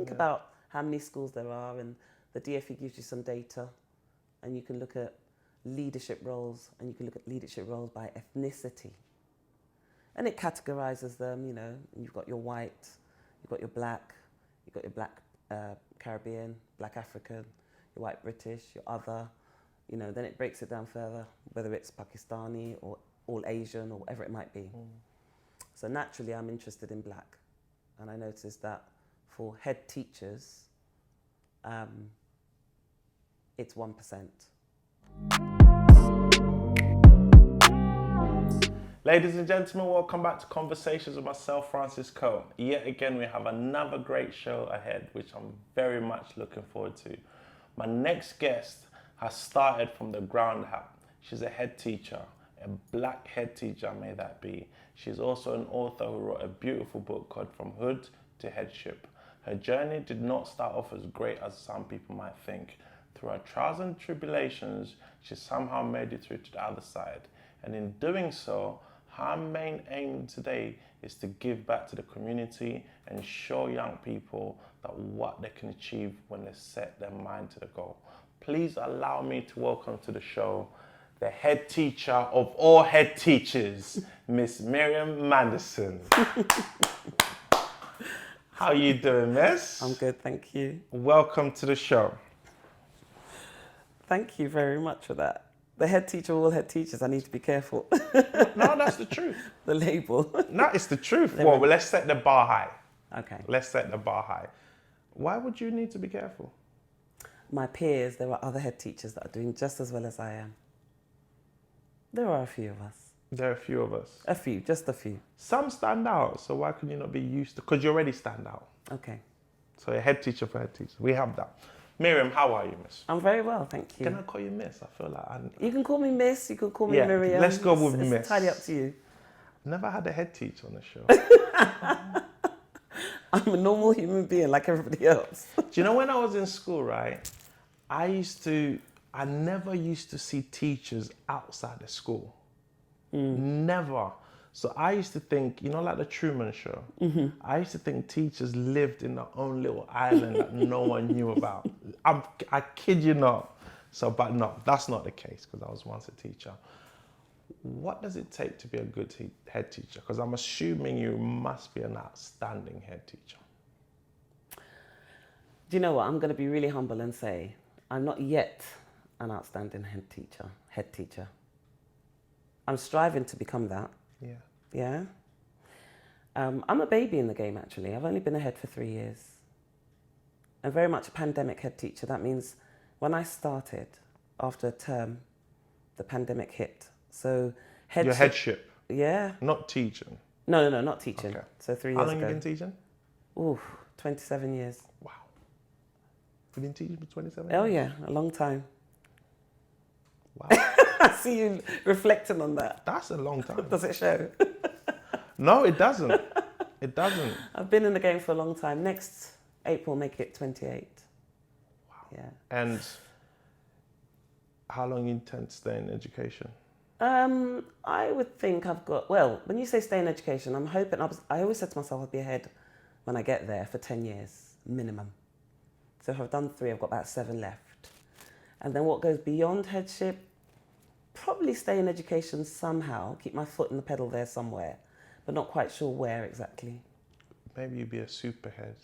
think about how many schools there are, and the DfE gives you some data, and you can look at leadership roles, and you can look at leadership roles by ethnicity. And it categorizes them, you know, and you've got your white, you've got your black Caribbean, black African, your white British, your other, you know, then it breaks it down further, whether it's Pakistani or all Asian or whatever it might be. So naturally I'm interested in black. And I noticed that for head teachers, it's 1%. Ladies and gentlemen, welcome back to Conversations with myself, Francis Koh. Yet again, we have another great show ahead, which I'm very much looking forward to. My next guest has started from the ground up. She's a head teacher, a black head teacher, may that be. She's also an author who wrote a beautiful book called From Hood to Headship. Her journey did not start off as great as some people might think. Through her trials and tribulations, she somehow made it through to the other side. And in doing so, her main aim today is to give back to the community and show young people that what they can achieve when they set their mind to the goal. Please allow me to welcome to the show the head teacher of all head teachers, Miss Miriam Manderson. How you doing, miss? I'm good, thank you. Welcome to the show. Thank you very much for that. The head teacher of all head teachers, I need to be careful. No, that's the truth. The label. No, it's the truth. Well, let's set the bar high. Okay. Let's set the bar high. Why would you need to be careful? My peers, there are other head teachers that are doing just as well as I am. There are a few of us. There are a few of us. A few, just a few. Some stand out, so why can you not be used to? Because you already stand out. Okay. So a head teacher for head teacher. We have that. Miriam, how are you, miss? I'm very well, thank you. Can I call you miss? I feel like You can call me miss, you can call me Miriam. Let's go with it's miss. It's entirely up to you. Never had a head teacher on the show. I'm a normal human being like everybody else. Do you know when I was in school, right? I never used to see teachers outside the school. Never. So I used to think, you know, like the Truman Show. I used to think teachers lived in their own little island that no one knew about. I kid you not. So, but no, that's not the case because I was once a teacher. What does it take to be a good head teacher? Because I'm assuming you must be an outstanding head teacher. Do you know what? I'm going to be really humble and say I'm not yet an outstanding head teacher. I'm striving to become that. Yeah. Yeah. I'm a baby in the game, actually. I've only been a head for 3 years. I'm very much a pandemic head teacher. That means when I started, after a term, the pandemic hit. So headship. Your headship? Yeah. Not teaching? No, not teaching. Okay. So 3 years How ago. long have you been teaching? Ooh, 27 years. Wow. You've been teaching for 27 Oh years? yeah, a long time. Wow. I see you reflecting on that. That's a long time. Does it show? No, it doesn't. It doesn't. I've been in the game for a long time. Next April, make it 28. Wow. Yeah. And how long you intend to stay in education? I would think I've got, well, when you say stay in education, I'm hoping, I always said to myself I'll be ahead when I get there for 10 years, minimum. So if I've done 3, I've got about 7 left. And then what goes beyond headship, probably stay in education somehow, keep my foot in the pedal there somewhere, but not quite sure where exactly. Maybe you'd be a superhead.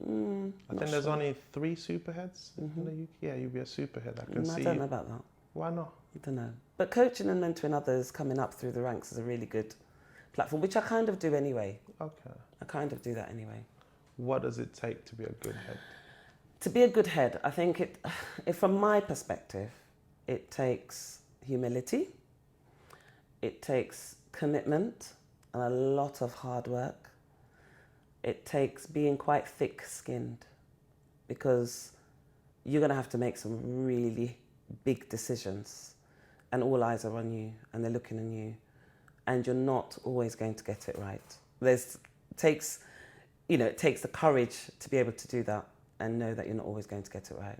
I think there's only 3 superheads in the UK. Yeah, you'd be a superhead. I can see I don't know about that. Why not? I don't know. But coaching and mentoring others coming up through the ranks is a really good platform, which I kind of do anyway. Okay. I kind of do that anyway. What does it take to be a good head? To be a good head, I think from my perspective, it takes humility, it takes commitment and a lot of hard work. It takes being quite thick-skinned because you're going to have to make some really big decisions and all eyes are on you and they're looking on you and you're not always going to get it right. It takes the courage to be able to do that and know that you're not always going to get it right.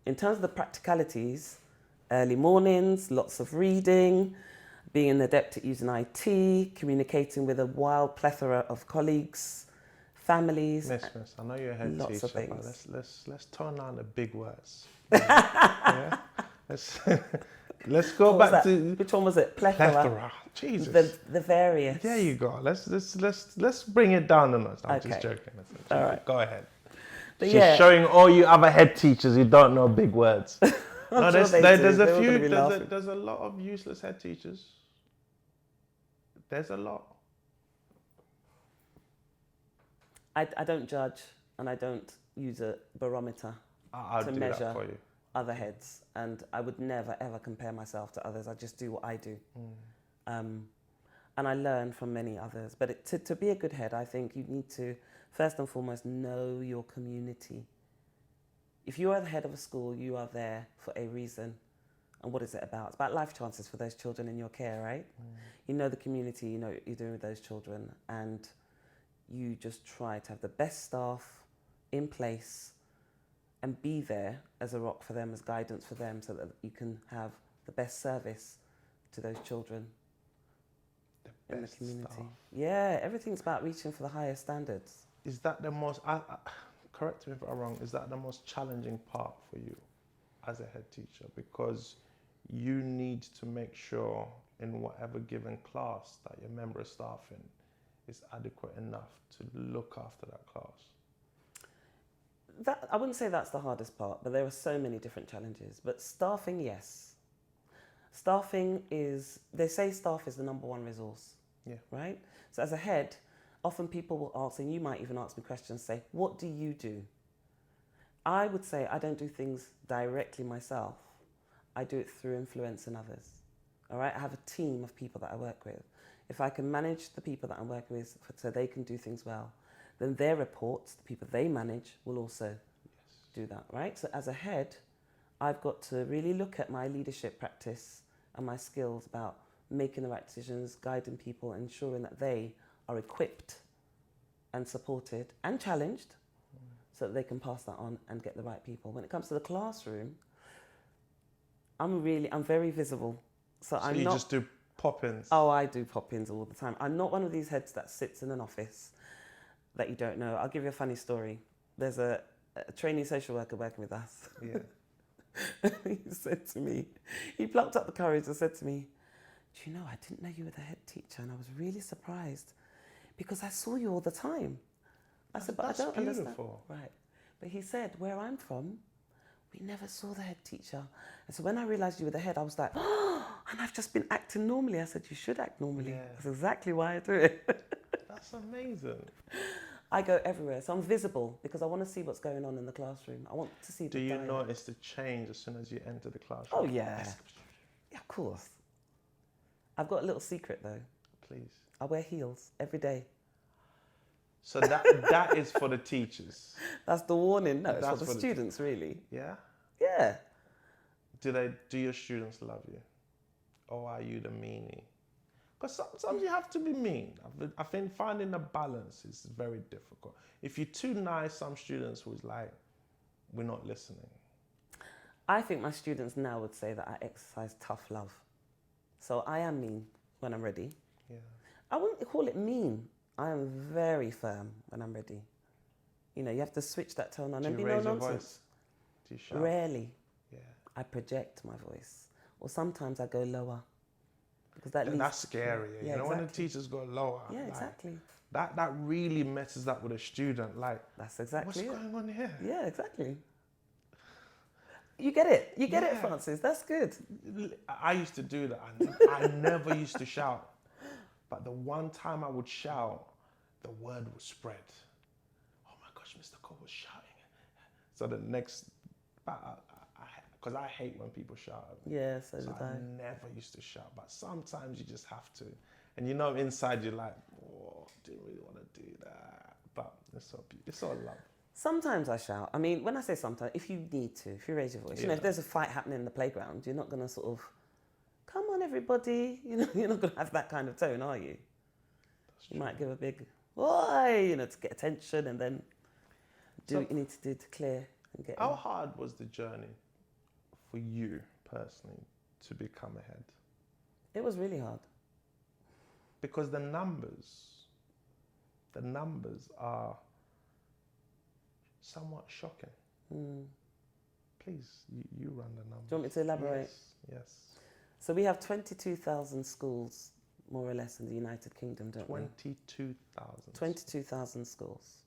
In terms of the practicalities, early mornings, lots of reading, being an adept at using IT, communicating with a wild plethora of colleagues, families. Miss, I know you're a head Lots of teacher, but things. let's tone down the big words. Yeah? Let's go back to which one was it? Plethora. Jesus. The various. There you go. Let's bring it down a notch. I'm just joking. All right. Go ahead. But She's showing all you other head teachers who don't know big words. No, sure there's a few. There's a lot of useless head teachers. There's a lot. I don't judge, and I don't use a barometer to measure for you. other heads, and I would never ever compare myself to others. I just do what I do, and I learn from many others. But to be a good head, I think you need to first and foremost know your community. If you are the head of a school, you are there for a reason. And what is it about? It's about life chances for those children in your care, right? You know the community, you know what you're doing with those children, and you just try to have the best staff in place and be there as a rock for them, as guidance for them, so that you can have the best service to those children in the community. Staff. Yeah, everything's about reaching for the highest standards. Is that the most, correct me if I'm wrong, is that the most challenging part for you as a head teacher? Because you need to make sure in whatever given class that your member of staff in is adequate enough to look after that class. I wouldn't say that's the hardest part, but there are so many different challenges. But staffing, yes. Staffing is, they say staff is the number one resource, right? So as a head, often people will ask, and you might even ask me questions, say, what do you do? I would say I don't do things directly myself. I do it through influencing others, all right? I have a team of people that I work with. If I can manage the people that I'm working with so they can do things well, then their reports, the people they manage, will also do that, right? So as a head, I've got to really look at my leadership practice and my skills about making the right decisions, guiding people, ensuring that they are equipped and supported and challenged so that they can pass that on and get the right people. When it comes to the classroom, I'm very visible. So I'm you not, just do pop-ins? Oh, I do pop-ins all the time. I'm not one of these heads that sits in an office that you don't know. I'll give you a funny story. There's a trainee social worker working with us. Yeah. He said to me, he plucked up the courage and said to me, do you know, I didn't know you were the head teacher, and I was really surprised because I saw you all the time. I said, but I don't understand. Right. But he said, where I'm from, we never saw the head teacher. And so when I realised you were the head, I was like, oh, and I've just been acting normally. I said, you should act normally. Yeah. That's exactly why I do it. That's amazing. I go everywhere. So I'm visible because I want to see what's going on in the classroom. I want to see the Do you dialogue. notice the change as soon as you enter the classroom? Oh, yeah. Yeah, of course. I've got a little secret, though. Please. I wear heels every day. So that is for the teachers. That's the warning. No, it's That's for the students, really. Yeah? Yeah. Do your students love you? Or are you the meanie? Because sometimes you have to be mean. I think finding a balance is very difficult. If you're too nice, some students will like, we're not listening. I think my students now would say that I exercise tough love. So I am mean when I'm ready. Yeah. I wouldn't call it mean. I am very firm when I'm ready. You know, you have to switch that tone on and be no nonsense. Voice? Do you shout? Rarely. Yeah. I project my voice. Or sometimes I go lower. Because that's scary. Yeah, you know, exactly. when the teachers go lower. Yeah, like, exactly. That really messes up with a student. Like, that's exactly what's going on here? Yeah, exactly. You get it. You get it, Francis. That's good. I used to do that. I never used to shout. But the one time I would shout, the word would spread. Oh my gosh, Mr. Koh was shouting. So the next, because I hate when people shout at me. Yeah, so did I never used to shout, but sometimes you just have to. And you know, inside you're like, oh, I didn't really want to do that. But it's all love. Sometimes I shout. I mean, when I say sometimes, if you need to, if you raise your voice, you know, if there's a fight happening in the playground, you're not going to sort of, come on everybody, you know, you're not going to have that kind of tone, are you? You might give a big, oi, you know, to get attention and then do what you need to do to clear and get How hard was the journey for you personally to become a head? It was really hard. Because the numbers are somewhat shocking. Please, you run the numbers. Do you want me to elaborate? Yes. So we have 22,000 schools, more or less, in the United Kingdom, don't we? 22,000. 22,000 schools.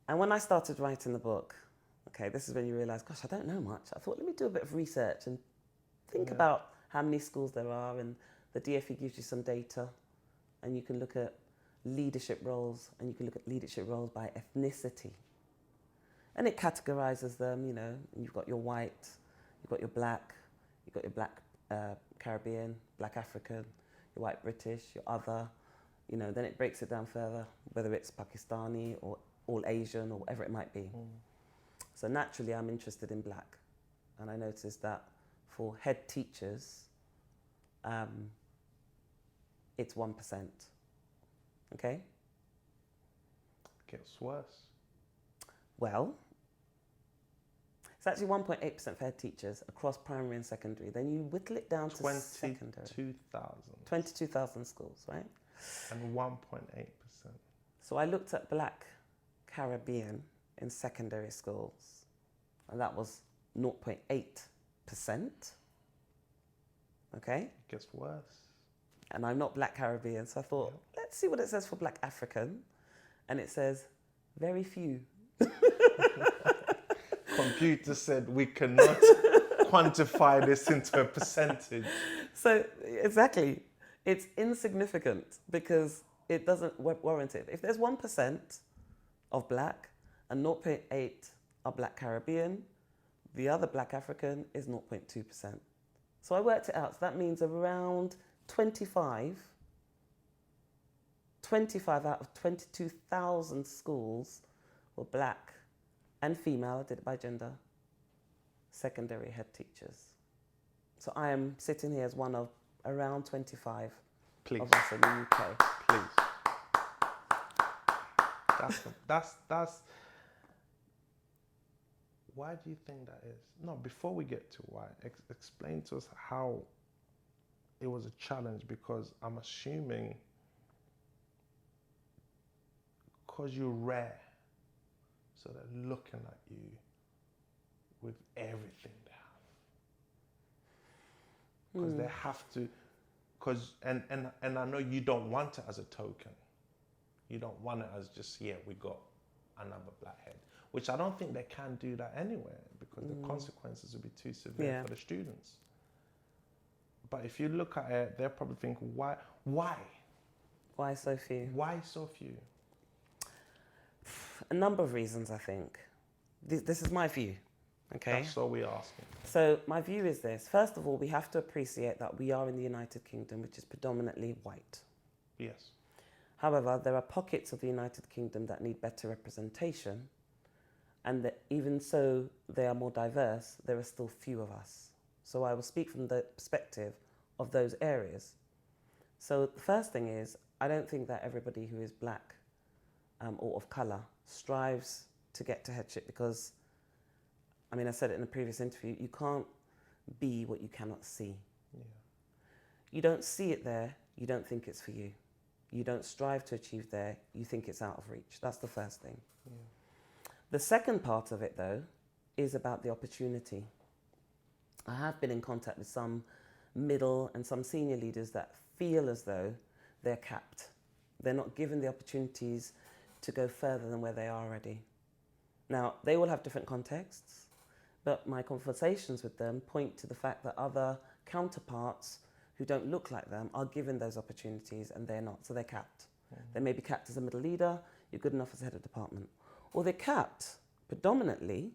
And when I started writing the book, okay, this is when you realise, gosh, I don't know much. I thought, let me do a bit of research and think about how many schools there are, and the DfE gives you some data, and you can look at leadership roles, and you can look at leadership roles by ethnicity. And it categorises them, you know, and you've got your white, you've got your black, you've got your black Caribbean, black African, your white British, your other, you know, then it breaks it down further, whether it's Pakistani or all Asian or whatever it might be. So naturally I'm interested in black. And I noticed that for head teachers, it's 1%. Okay? It gets worse. Well, it's actually 1.8% for head teachers across primary and secondary. Then you whittle it down to secondary. 22,000. 22,000 schools, right? And 1.8%. So I looked at black Caribbean in secondary schools, and that was 0.8%. Okay? It gets worse. And I'm not black Caribbean, so I thought, let's see what it says for black African. And it says, very few. Computer said we cannot quantify this into a percentage. So, exactly. It's insignificant because it doesn't warrant it. If there's 1% of black and 0.8 are black Caribbean, the other black African is 0.2%. So I worked it out. So that means around 25 out of 22,000 schools were black and female, I did it by gender, secondary head teachers. So I am sitting here as one of around 25 Please. of us in the UK. Please. That's why do you think that is? No, before we get to why, explain to us how it was a challenge, because I'm assuming because you're rare, so they're looking at you with everything they have. Because they have to, and I know you don't want it as a token. You don't want it as just, we got another blackhead, which I don't think they can do that anywhere, because the consequences would be too severe for the students. But if you look at it, they'll probably think, why? Why so few? Why so few? A number of reasons, I think. This is my view, okay? That's all we're asking. So my view is this. First of all, we have to appreciate that we are in the United Kingdom, which is predominantly white. Yes. However, there are pockets of the United Kingdom that need better representation, and that even so they are more diverse, there are still few of us. So I will speak from the perspective of those areas. So the first thing is, I don't think that everybody who is black or of colour strives to get to headship, because, I mean, I said it in a previous interview, you can't be what you cannot see. Yeah. You don't see it there, you don't think it's for you. You don't strive to achieve there, you think it's out of reach. That's the first thing. Yeah. The second part of it, though, is about the opportunity. I have been in contact with some middle and some senior leaders that feel as though they're capped. They're not given the opportunities to go further than where they are already. Now, they will have different contexts, but my conversations with them point to the fact that other counterparts who don't look like them are given those opportunities and they're not, so they're capped. They may be capped as a middle leader, you're good enough as head of department. Or they're capped predominantly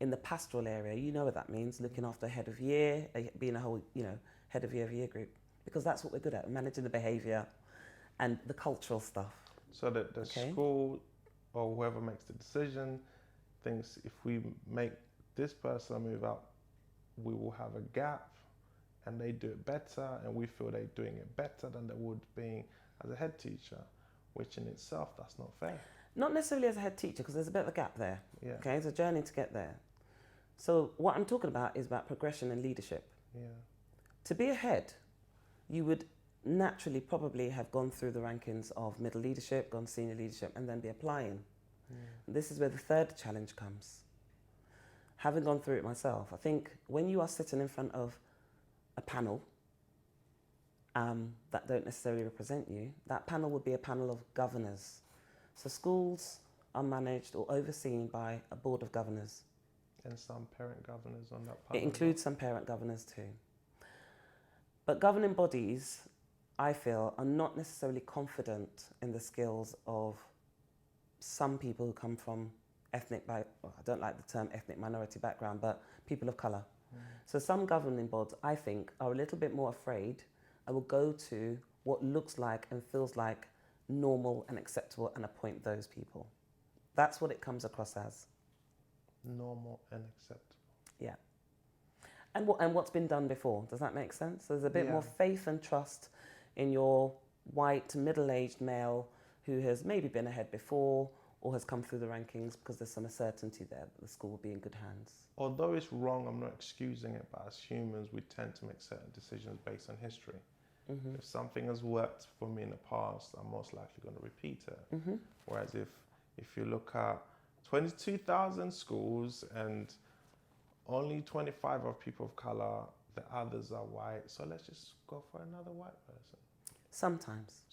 in the pastoral area. You know what that means, looking after head of year, being a whole, head of year group, because that's what we're good at, managing the behaviour and the cultural stuff. So that the school or whoever makes the decision thinks if we make this person move up, we will have a gap, and they do it better, and we feel they're doing it better than they would being as a head teacher, which in itself, that's not fair. Not necessarily as a head teacher, because there's a bit of a gap there. Yeah. Okay, it's a journey to get there. So what I'm talking about is about progression and leadership. Yeah. To be a head, you would naturally probably have gone through the rankings of middle leadership, gone senior leadership, and then be applying. This is where the third challenge comes. Having gone through it myself, I think when you are sitting in front of a panel that don't necessarily represent you, that panel would be a panel of governors. So schools are managed or overseen by a board of governors. And some parent governors on that panel. It includes some parent governors too. But governing bodies, I feel, are not necessarily confident in the skills of some people who come from I don't like the term ethnic minority background, but people of colour. So some governing boards, I think, are a little bit more afraid and will go to what looks like and feels like normal and acceptable and appoint those people. That's what it comes across as. Normal and acceptable. Yeah. And what's been done before. Does that make sense? So there's a bit more faith and trust in your white, middle-aged male who has maybe been ahead before or has come through the rankings because there's some certainty there that the school will be in good hands. Although it's wrong, I'm not excusing it, but as humans, we tend to make certain decisions based on history. Mm-hmm. If something has worked for me in the past, I'm most likely going to repeat it. Mm-hmm. Whereas if you look at 22,000 schools and only 25 are people of colour, the others are white, so let's just go for another white person. Sometimes.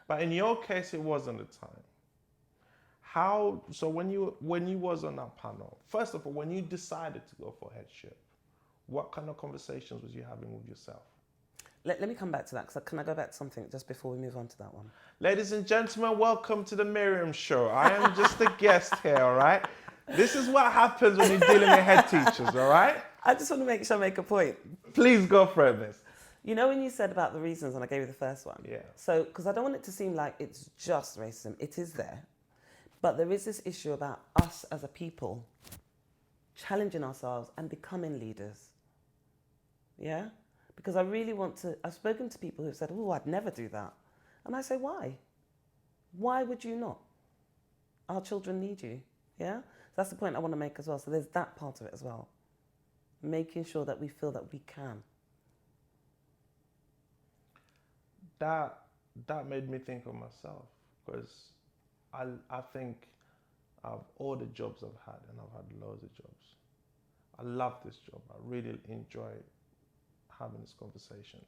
But in your case, it wasn't the time. So when you was on that panel, first of all, when you decided to go for headship, what kind of conversations was you having with yourself? Let me come back to that, because can I go back to something just before we move on to that one? Ladies and gentlemen, welcome to the Miriam Show. I am just a guest here, all right? This is what happens when you're dealing with head teachers, all right? I just want to make sure I make a point. Please go for it, miss. You know when you said about the reasons, and I gave you the first one? Yeah. So, because I don't want it to seem like it's just racism. It is there. But there is this issue about us as a people challenging ourselves and becoming leaders. Yeah? Because I really want to, I've spoken to people who've said, oh, I'd never do that. And I say, why? Why would you not? Our children need you. Yeah? That's the point I want to make as well. So there's that part of it as well. Making sure that we feel that we can. That made me think of myself, because I think of all the jobs I've had, and I've had loads of jobs, I love this job. I really enjoy having this conversation.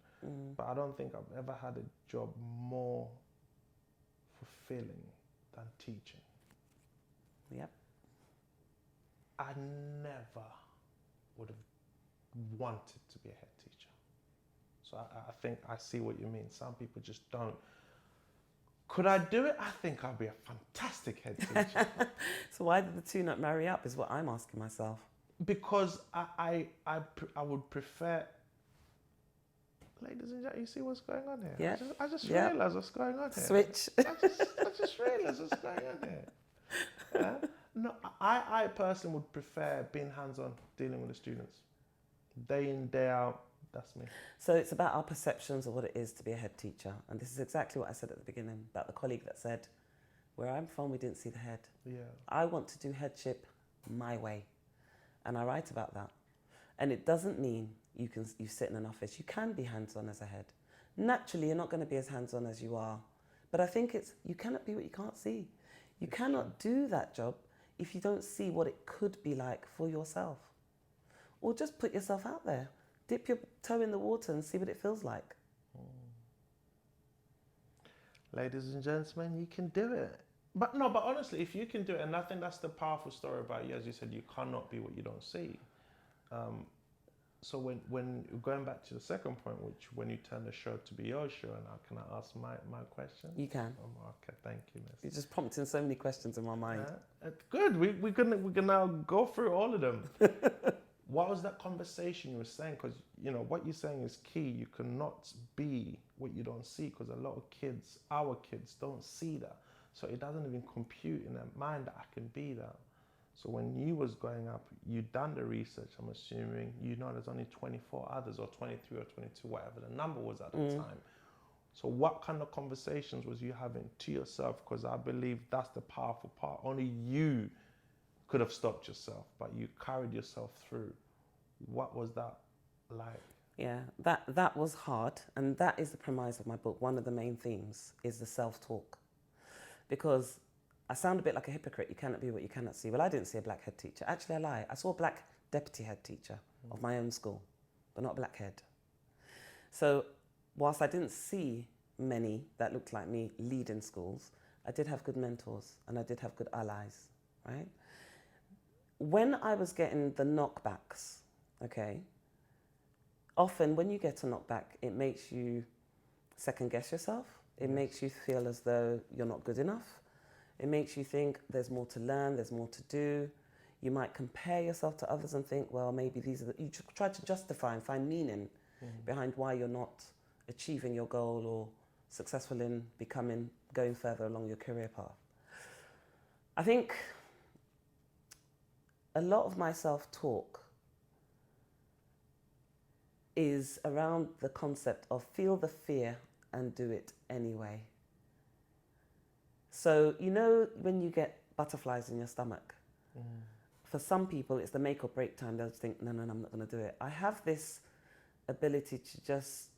But I don't think I've ever had a job more fulfilling than teaching. Yep. I never would have wanted to be a head teacher. So I think I see what you mean. Some people just don't. Could I do it? I think I'd be a fantastic head teacher. So why did the two not marry up is what I'm asking myself. Because I would prefer. Ladies and gentlemen, you see what's going on here? Yeah. I just realised what's going on here. Switch. I just realised what's going on here. No, I personally would prefer being hands-on, dealing with the students. Day in, day out, that's me. So it's about our perceptions of what it is to be a head teacher. And this is exactly what I said at the beginning about the colleague that said, where I'm from, we didn't see the head. Yeah. I want to do headship my way. And I write about that. And it doesn't mean you sit in an office. You can be hands-on as a head. Naturally, you're not going to be as hands-on as you are. But I think you cannot be what you can't see. You cannot do that job if you don't see what it could be like for yourself. Or just put yourself out there. Dip your toe in the water and see what it feels like. Ladies and gentlemen, you can do it. But honestly, if you can do it, and I think that's the powerful story about you, as you said, you cannot be what you don't see. So when going back to the second point, which when you turn the show to be your show, and can I ask my question? You can. Okay, thank you, miss. You're just prompting so many questions in my mind. Good. We can now go through all of them. What was that conversation you were saying? Because what you're saying is key. You cannot be what you don't see, because a lot of kids, our kids, don't see that. So it doesn't even compute in their mind that I can be that. So when you was growing up, you done the research, I'm assuming, there's only 24 others, or 23 or 22, whatever the number was at the time. So what kind of conversations was you having to yourself? Because I believe that's the powerful part. Only you could have stopped yourself, but you carried yourself through. What was that like? Yeah, that was hard. And that is the premise of my book. One of the main themes is the self-talk. Because I sound a bit like a hypocrite. You cannot be what you cannot see. Well, I didn't see a black head teacher. Actually, I lie. I saw a black deputy head teacher of my own school, but not a black head. So whilst I didn't see many that looked like me lead in schools, I did have good mentors and I did have good allies, right? When I was getting the knockbacks, okay, often when you get a knockback, it makes you second guess yourself. It makes you feel as though you're not good enough. It makes you think there's more to learn, there's more to do. You might compare yourself to others and think, well, maybe these are you try to justify and find meaning behind why you're not achieving your goal or successful in going further along your career path. I think a lot of my self-talk is around the concept of feel the fear and do it anyway. So, you know, when you get butterflies in your stomach, for some people it's the make or break time. They'll just think, no, I'm not going to do it. I have this ability to just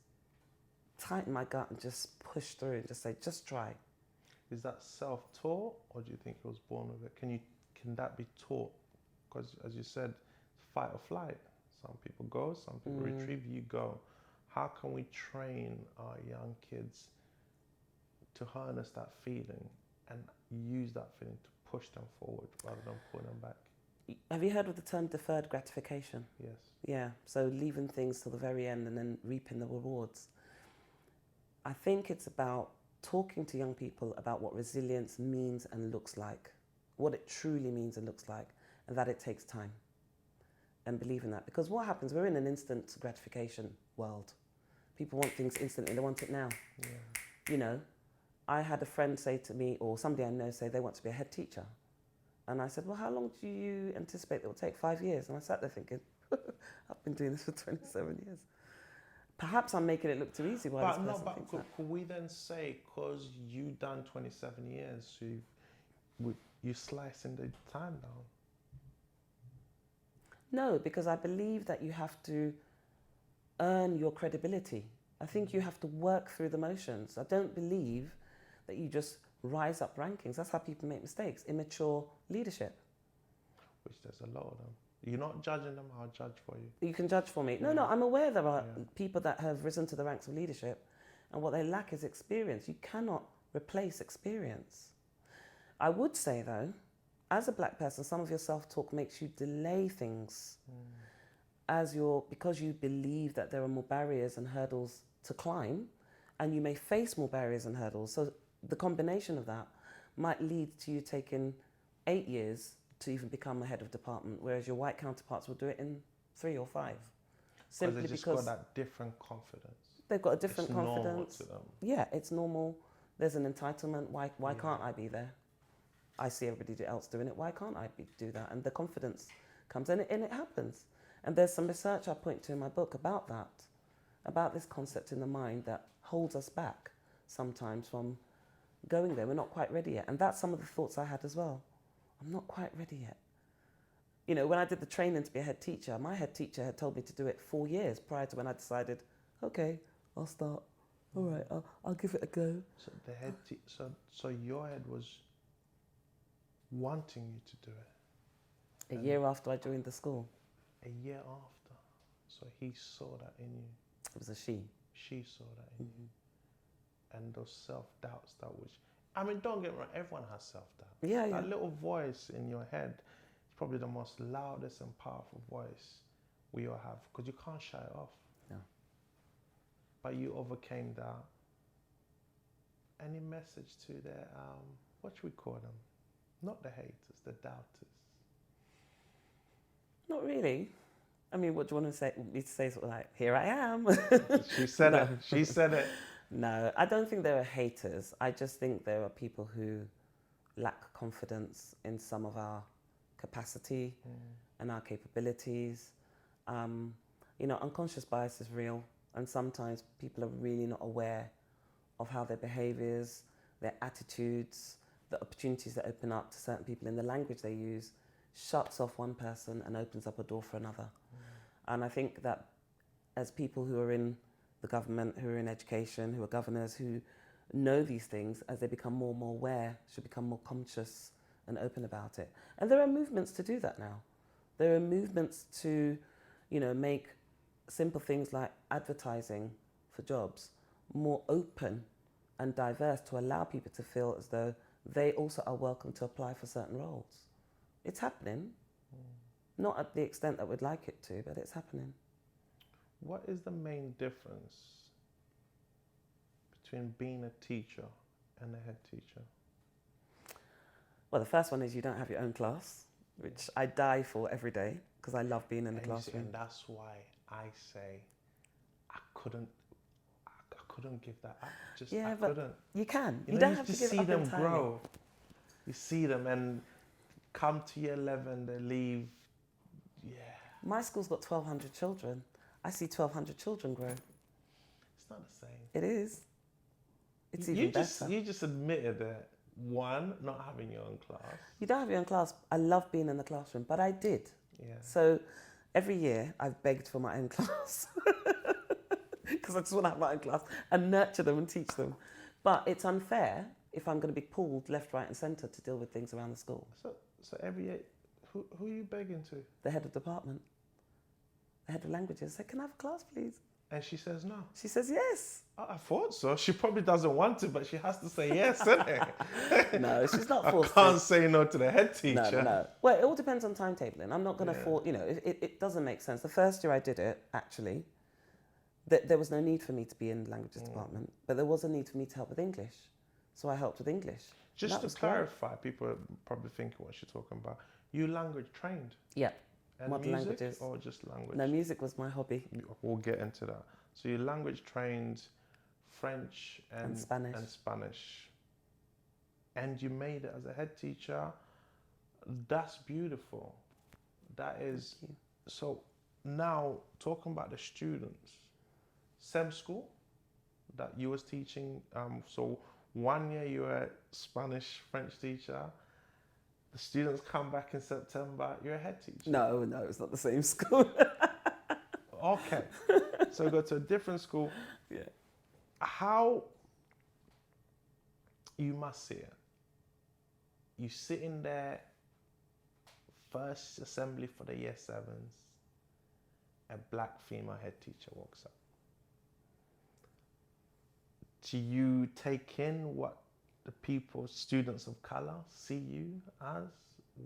tighten my gut and just push through and just say, just try. Is that self-taught, or do you think it was born with it? Can that be taught? Because as you said, fight or flight. Some people go, some people retrieve, you go. How can we train our young kids to harness that feeling and use that feeling to push them forward rather than pull them back? Have you heard of the term deferred gratification? Yes. Yeah, so leaving things till the very end and then reaping the rewards. I think it's about talking to young people about what resilience means and looks like, what it truly means and looks like, and that it takes time. And believe in that. Because what happens, we're in an instant gratification world. People want things instantly, they want it now. Yeah. You know, I had a friend say to me, or somebody I know say they want to be a head teacher. And I said, well, how long do you anticipate it will take? 5 years? And I sat there thinking, I've been doing this for 27 years. Perhaps I'm making it look too easy. Why this person thinks that. Could we then say, because you done 27 years, you slicing the time down? No, because I believe that you have to earn your credibility. I think you have to work through the motions. I don't believe that you just rise up rankings. That's how people make mistakes. Immature leadership. Which there's a lot of them. You're not judging them, I'll judge for you. You can judge for me. No, I'm aware there are people that have risen to the ranks of leadership, and what they lack is experience. You cannot replace experience. I would say, though, as a black person, some of your self-talk makes you delay things because you believe that there are more barriers and hurdles to climb, and you may face more barriers and hurdles. So the combination of that might lead to you taking 8 years to even become a head of department, whereas your white counterparts will do it in 3 or 5. Simply because got that different confidence. They've got a different confidence. Normal to them. Yeah, it's normal. There's an entitlement. Why can't I be there? I see everybody else doing it. Why can't I do that? And the confidence comes in, and it happens. And there's some research I point to in my book about that, about this concept in the mind that holds us back sometimes from going there. We're not quite ready yet. And that's some of the thoughts I had as well. I'm not quite ready yet. You know, when I did the training to be a head teacher, my head teacher had told me to do it 4 years prior to when I decided, okay, I'll start. All right, I'll give it a go. So the head so your head was wanting you to do it. A year after I joined the school. A year after. So he saw that in you. It was a she. She saw that in you. And those self-doubts don't get me wrong, everyone has self-doubt. Yeah. That little voice in your head is probably the most loudest and powerful voice we all have, because you can't shut it off. No. But you overcame that. Any message to the, what should we call them? Not the haters, the doubters. Not really. I mean, what do you want to say? Me to say sort of like, here I am. She said it. She said it. No, I don't think there are haters. I just think there are people who lack confidence in some of our capacity and our capabilities. You know, unconscious bias is real, and sometimes people are really not aware of how their behaviours, their attitudes, the opportunities that open up to certain people in the language they use shuts off one person and opens up a door for another. And I think that as people who are in the government, who are in education, who are governors, who know these things as they become more and more aware, should become more conscious and open about it. And there are movements to do that now. There are movements to, make simple things like advertising for jobs more open and diverse to allow people to feel as though they also are welcome to apply for certain roles. It's happening. Not at the extent that we'd like it to, but it's happening. What is the main difference between being a teacher and a head teacher? Well, the first one is you don't have your own class, which I die for every day because I love being in the classroom. And that's why I say I couldn't give that up. I couldn't. You can. You don't have to give see up them entirely. grow. You see them and come to year 11, they leave. Yeah. My school's got 1,200 children. I see 1,200 children grow. It's not the same. It is. It's even better. You just admitted that, one, not having your own class. You don't have your own class. I love being in the classroom, but I did. Yeah. So every year I've begged for my own class because I just want to have my own class and nurture them and teach them. But it's unfair if I'm going to be pulled left, right and centre to deal with things around the school. So every year, who are you begging to? The head of department, the head of languages said, can I have a class, please? And she says no. She says yes. I thought so. She probably doesn't want to, but she has to say yes, isn't it? No, she's not forced I can't say no to the head teacher. No. Well, it all depends on timetabling. I'm not going to force, it doesn't make sense. The first year I did it, actually, there was no need for me to be in the languages department, but there was a need for me to help with English. So I helped with English. Just to clarify, people are probably thinking what she's talking about. You language trained? Yeah. And Modern music languages. Or just language? No, music was my hobby. We'll get into that. So you language trained French and Spanish. And you made it as a head teacher. That's beautiful. That is. So now talking about the students, SEM school that you was teaching. So 1 year you were a Spanish French teacher. The students come back in September, you're a head teacher. No, it's not the same school. Okay. So we go to a different school. Yeah. How you must see it. You sitting there, first assembly for the year 7s, a black female head teacher walks up. Do you take in what the students of colour see you as?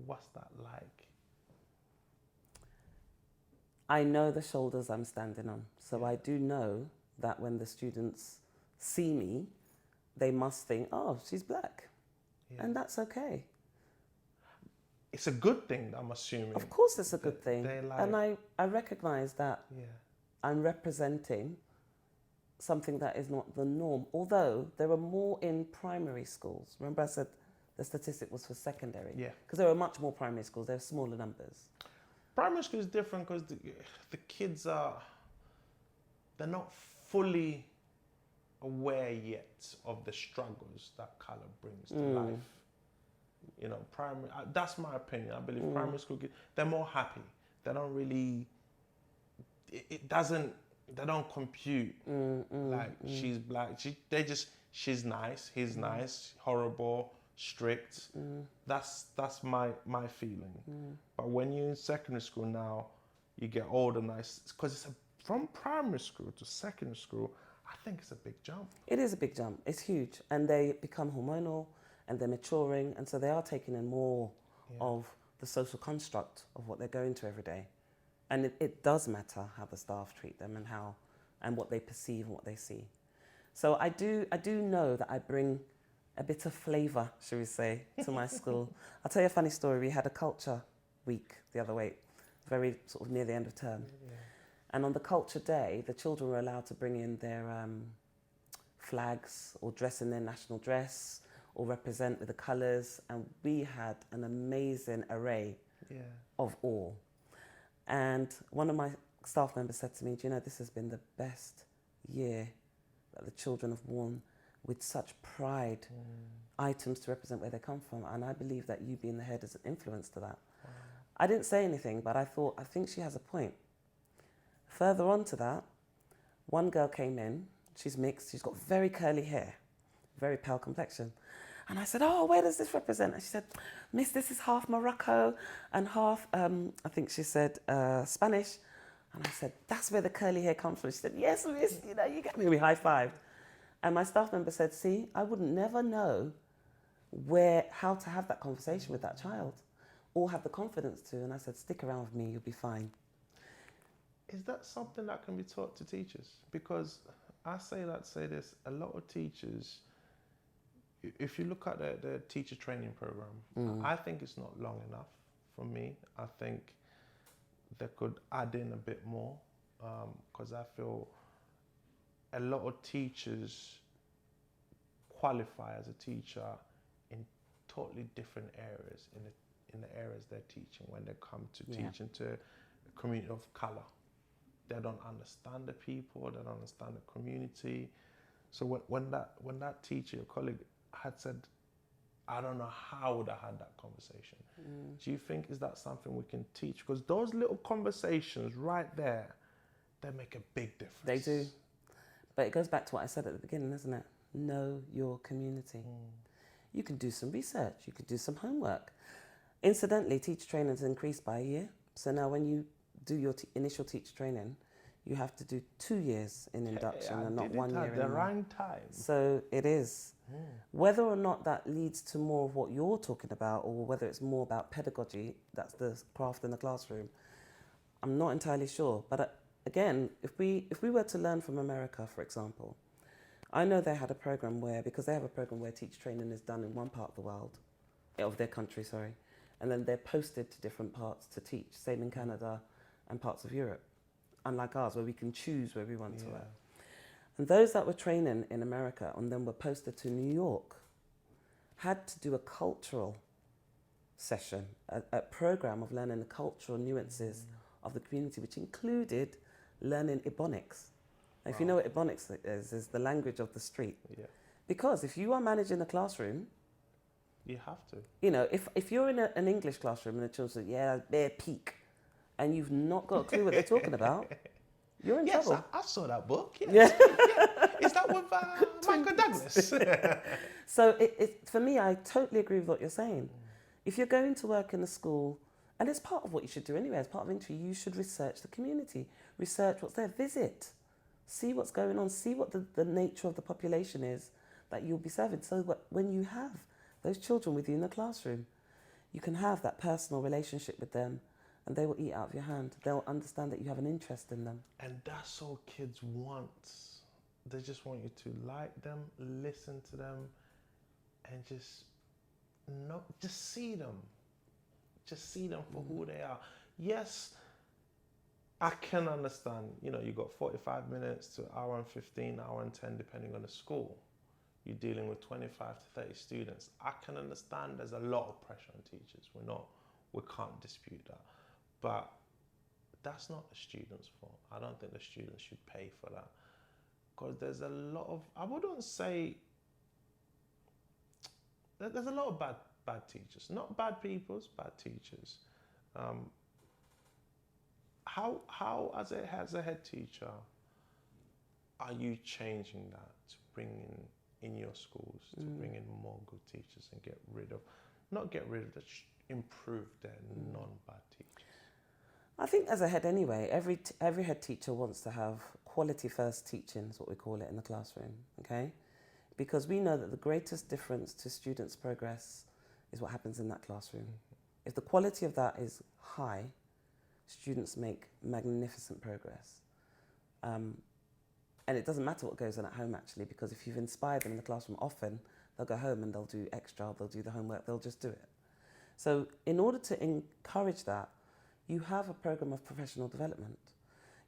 What's that like? I know the shoulders I'm standing on. So I do know that when the students see me, they must think, oh, she's black. Yeah. And that's okay. It's a good thing, I'm assuming. Of course it's a good thing. And I recognise that I'm representing something that is not the norm. Although there are more in primary schools. Remember I said the statistic was for secondary? Yeah. Because there are much more primary schools. There are smaller numbers. Primary school is different because the kids they're not fully aware yet of the struggles that colour brings to life. Primary, that's my opinion. I believe primary school kids, they're more happy. They don't really, they don't compute she's black. She's nice, he's nice, horrible, strict. That's my feeling. But when you're in secondary school now, you get older nice, because from primary school to secondary school, I think it's a big jump. It is a big jump. It's huge. And they become hormonal and they're maturing. And so they are taking in more of the social construct of what they're going to every day. And it does matter how the staff treat them and what they perceive and what they see. So I do know that I bring a bit of flavour, shall we say, to my school. I'll tell you a funny story. We had a culture week the other week, very sort of near the end of term. Yeah. And on the culture day, the children were allowed to bring in their flags or dress in their national dress or represent with the colours. And we had an amazing array of all. And one of my staff members said to me, do you know, this has been the best year that the children have worn with such pride items to represent where they come from. And I believe that you being the head is an influence to that. Wow. I didn't say anything, but I think she has a point. Further on to that, one girl came in, she's mixed, she's got very curly hair, very pale complexion. And I said, oh, where does this represent? And she said, Miss, this is half Morocco and half, I think she said, Spanish. And I said, that's where the curly hair comes from. She said, yes, Miss, you know, you get me. We high-fived. And my staff member said, see, I would never know how to have that conversation with that child or have the confidence to. And I said, stick around with me, you'll be fine. Is that something that can be taught to teachers? Because I say this, a lot of teachers, if you look at the teacher training program, I think it's not long enough for me. I think they could add in a bit more, because I feel a lot of teachers qualify as a teacher in totally different areas, in the areas they're teaching. When they come to teaching to a community of color, they don't understand the people, they don't understand the community. So when that teacher, your colleague, had said, I don't know how would I had that conversation. Do you think is that something we can teach? Because those little conversations right there, they make a big difference. They do. But it goes back to what I said at the beginning, isn't it? Know your community. You can do some research, you can do some homework. Incidentally, teacher training has increased by a year. So now when you do your initial teacher training, you have to do 2 years in induction and not 1 year in the right time. So it is. Whether or not that leads to more of what you're talking about, or whether it's more about pedagogy, that's the craft in the classroom, I'm not entirely sure. But again, if we were to learn from America, for example, I know they had a program because they have a program where teacher training is done in one part of the world, of their country, sorry, and then they're posted to different parts to teach, same in Canada and parts of Europe, unlike ours where we can choose where we want to work. And those that were training in America and then were posted to New York had to do a cultural session, a program of learning the cultural nuances of the community, which included learning Ebonics. If you know what Ebonics is the language of the street. Yeah. Because if you are managing a classroom, you have to. You know, if you're in an English classroom and the children say, bear peak, and you've not got a clue what they're talking about, you're in trouble. Yes, I saw that book. Yes. Yeah. Is that with Michael Douglas? So for me, I totally agree with what you're saying. If you're going to work in a school, and it's part of what you should do anyway, as part of entry, you should research the community, research what's there, visit, see what's going on, see what the nature of the population is that you'll be serving. So when you have those children with you in the classroom, you can have that personal relationship with them, and they will eat out of your hand. They'll understand that you have an interest in them. And that's all kids want. They just want you to like them, listen to them, and just see them. Just see them for who they are. Yes, I can understand, you got 45 minutes to hour and 15, hour and 10, depending on the school. You're dealing with 25 to 30 students. I can understand there's a lot of pressure on teachers. We can't dispute that. But that's not the students' fault. I don't think the students should pay for that. Because there's a lot of, I wouldn't say, there's a lot of bad teachers. Not bad people, bad teachers. How as a head teacher, are you changing that to bring in your schools, to bring in more good teachers and just improve their non-bad teachers? I think as a head anyway, every head teacher wants to have quality first teaching, is what we call it, in the classroom, okay? Because we know that the greatest difference to students' progress is what happens in that classroom. If the quality of that is high, students make magnificent progress. And it doesn't matter what goes on at home, actually, because if you've inspired them in the classroom often, they'll go home and they'll do extra, they'll do the homework, they'll just do it. So in order to encourage that, you have a program of professional development.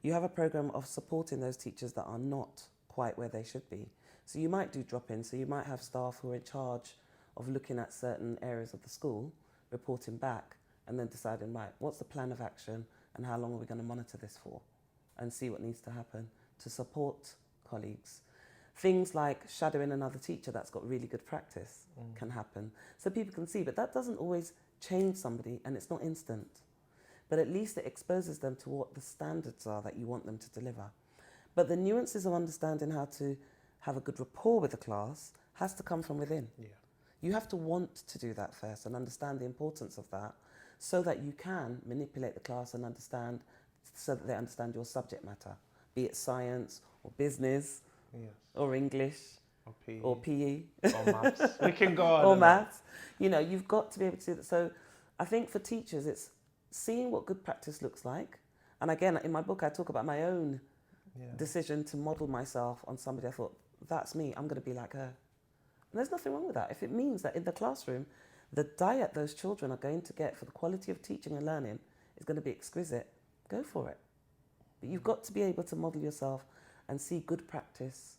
You have a program of supporting those teachers that are not quite where they should be. So you might do drop-ins, so you might have staff who are in charge of looking at certain areas of the school, reporting back, and then deciding, right, what's the plan of action and how long are we going to monitor this for, and see what needs to happen to support colleagues. Things like shadowing another teacher that's got really good practice can happen. So people can see, but that doesn't always change somebody, and it's not instant. But at least it exposes them to what the standards are that you want them to deliver. But the nuances of understanding how to have a good rapport with the class, has to come from within. Yeah. You have to want to do that first and understand the importance of that so that you can manipulate the class and understand, so that they understand your subject matter, be it science or business Yes. or English Or PE. or PE Or maths. We can go on. or and on. maths. You know, you've got to be able to do that. So I think for teachers, it's seeing what good practice looks like. And again, in my book, I talk about my own decision to model myself on somebody. I thought, that's me, I'm going to be like her. And there's nothing wrong with that. If it means that in the classroom, the diet those children are going to get for the quality of teaching and learning is going to be exquisite, go for it. But you've got to be able to model yourself and see good practice.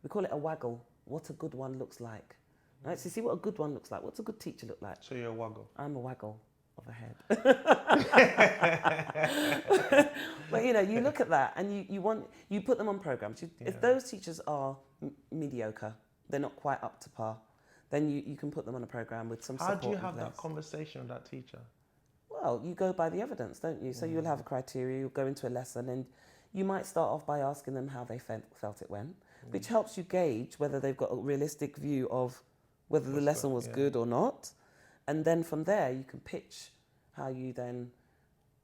We call it a waggle, what a good one looks like. Right? So you see what a good one looks like. What's a good teacher look like? So you're a waggle. I'm a waggle of a head. But you know, you look at that and you put them on programs. If those teachers are mediocre, they're not quite up to par, then you can put them on a program with some support. How do you in have place. that conversation with that teacher? Well, you go by the evidence, don't you? So you'll have a criteria, you'll go into a lesson, and you might start off by asking them how they felt it went, which helps you gauge whether they've got a realistic view of whether the lesson was good or not. And then from there, you can pitch how you then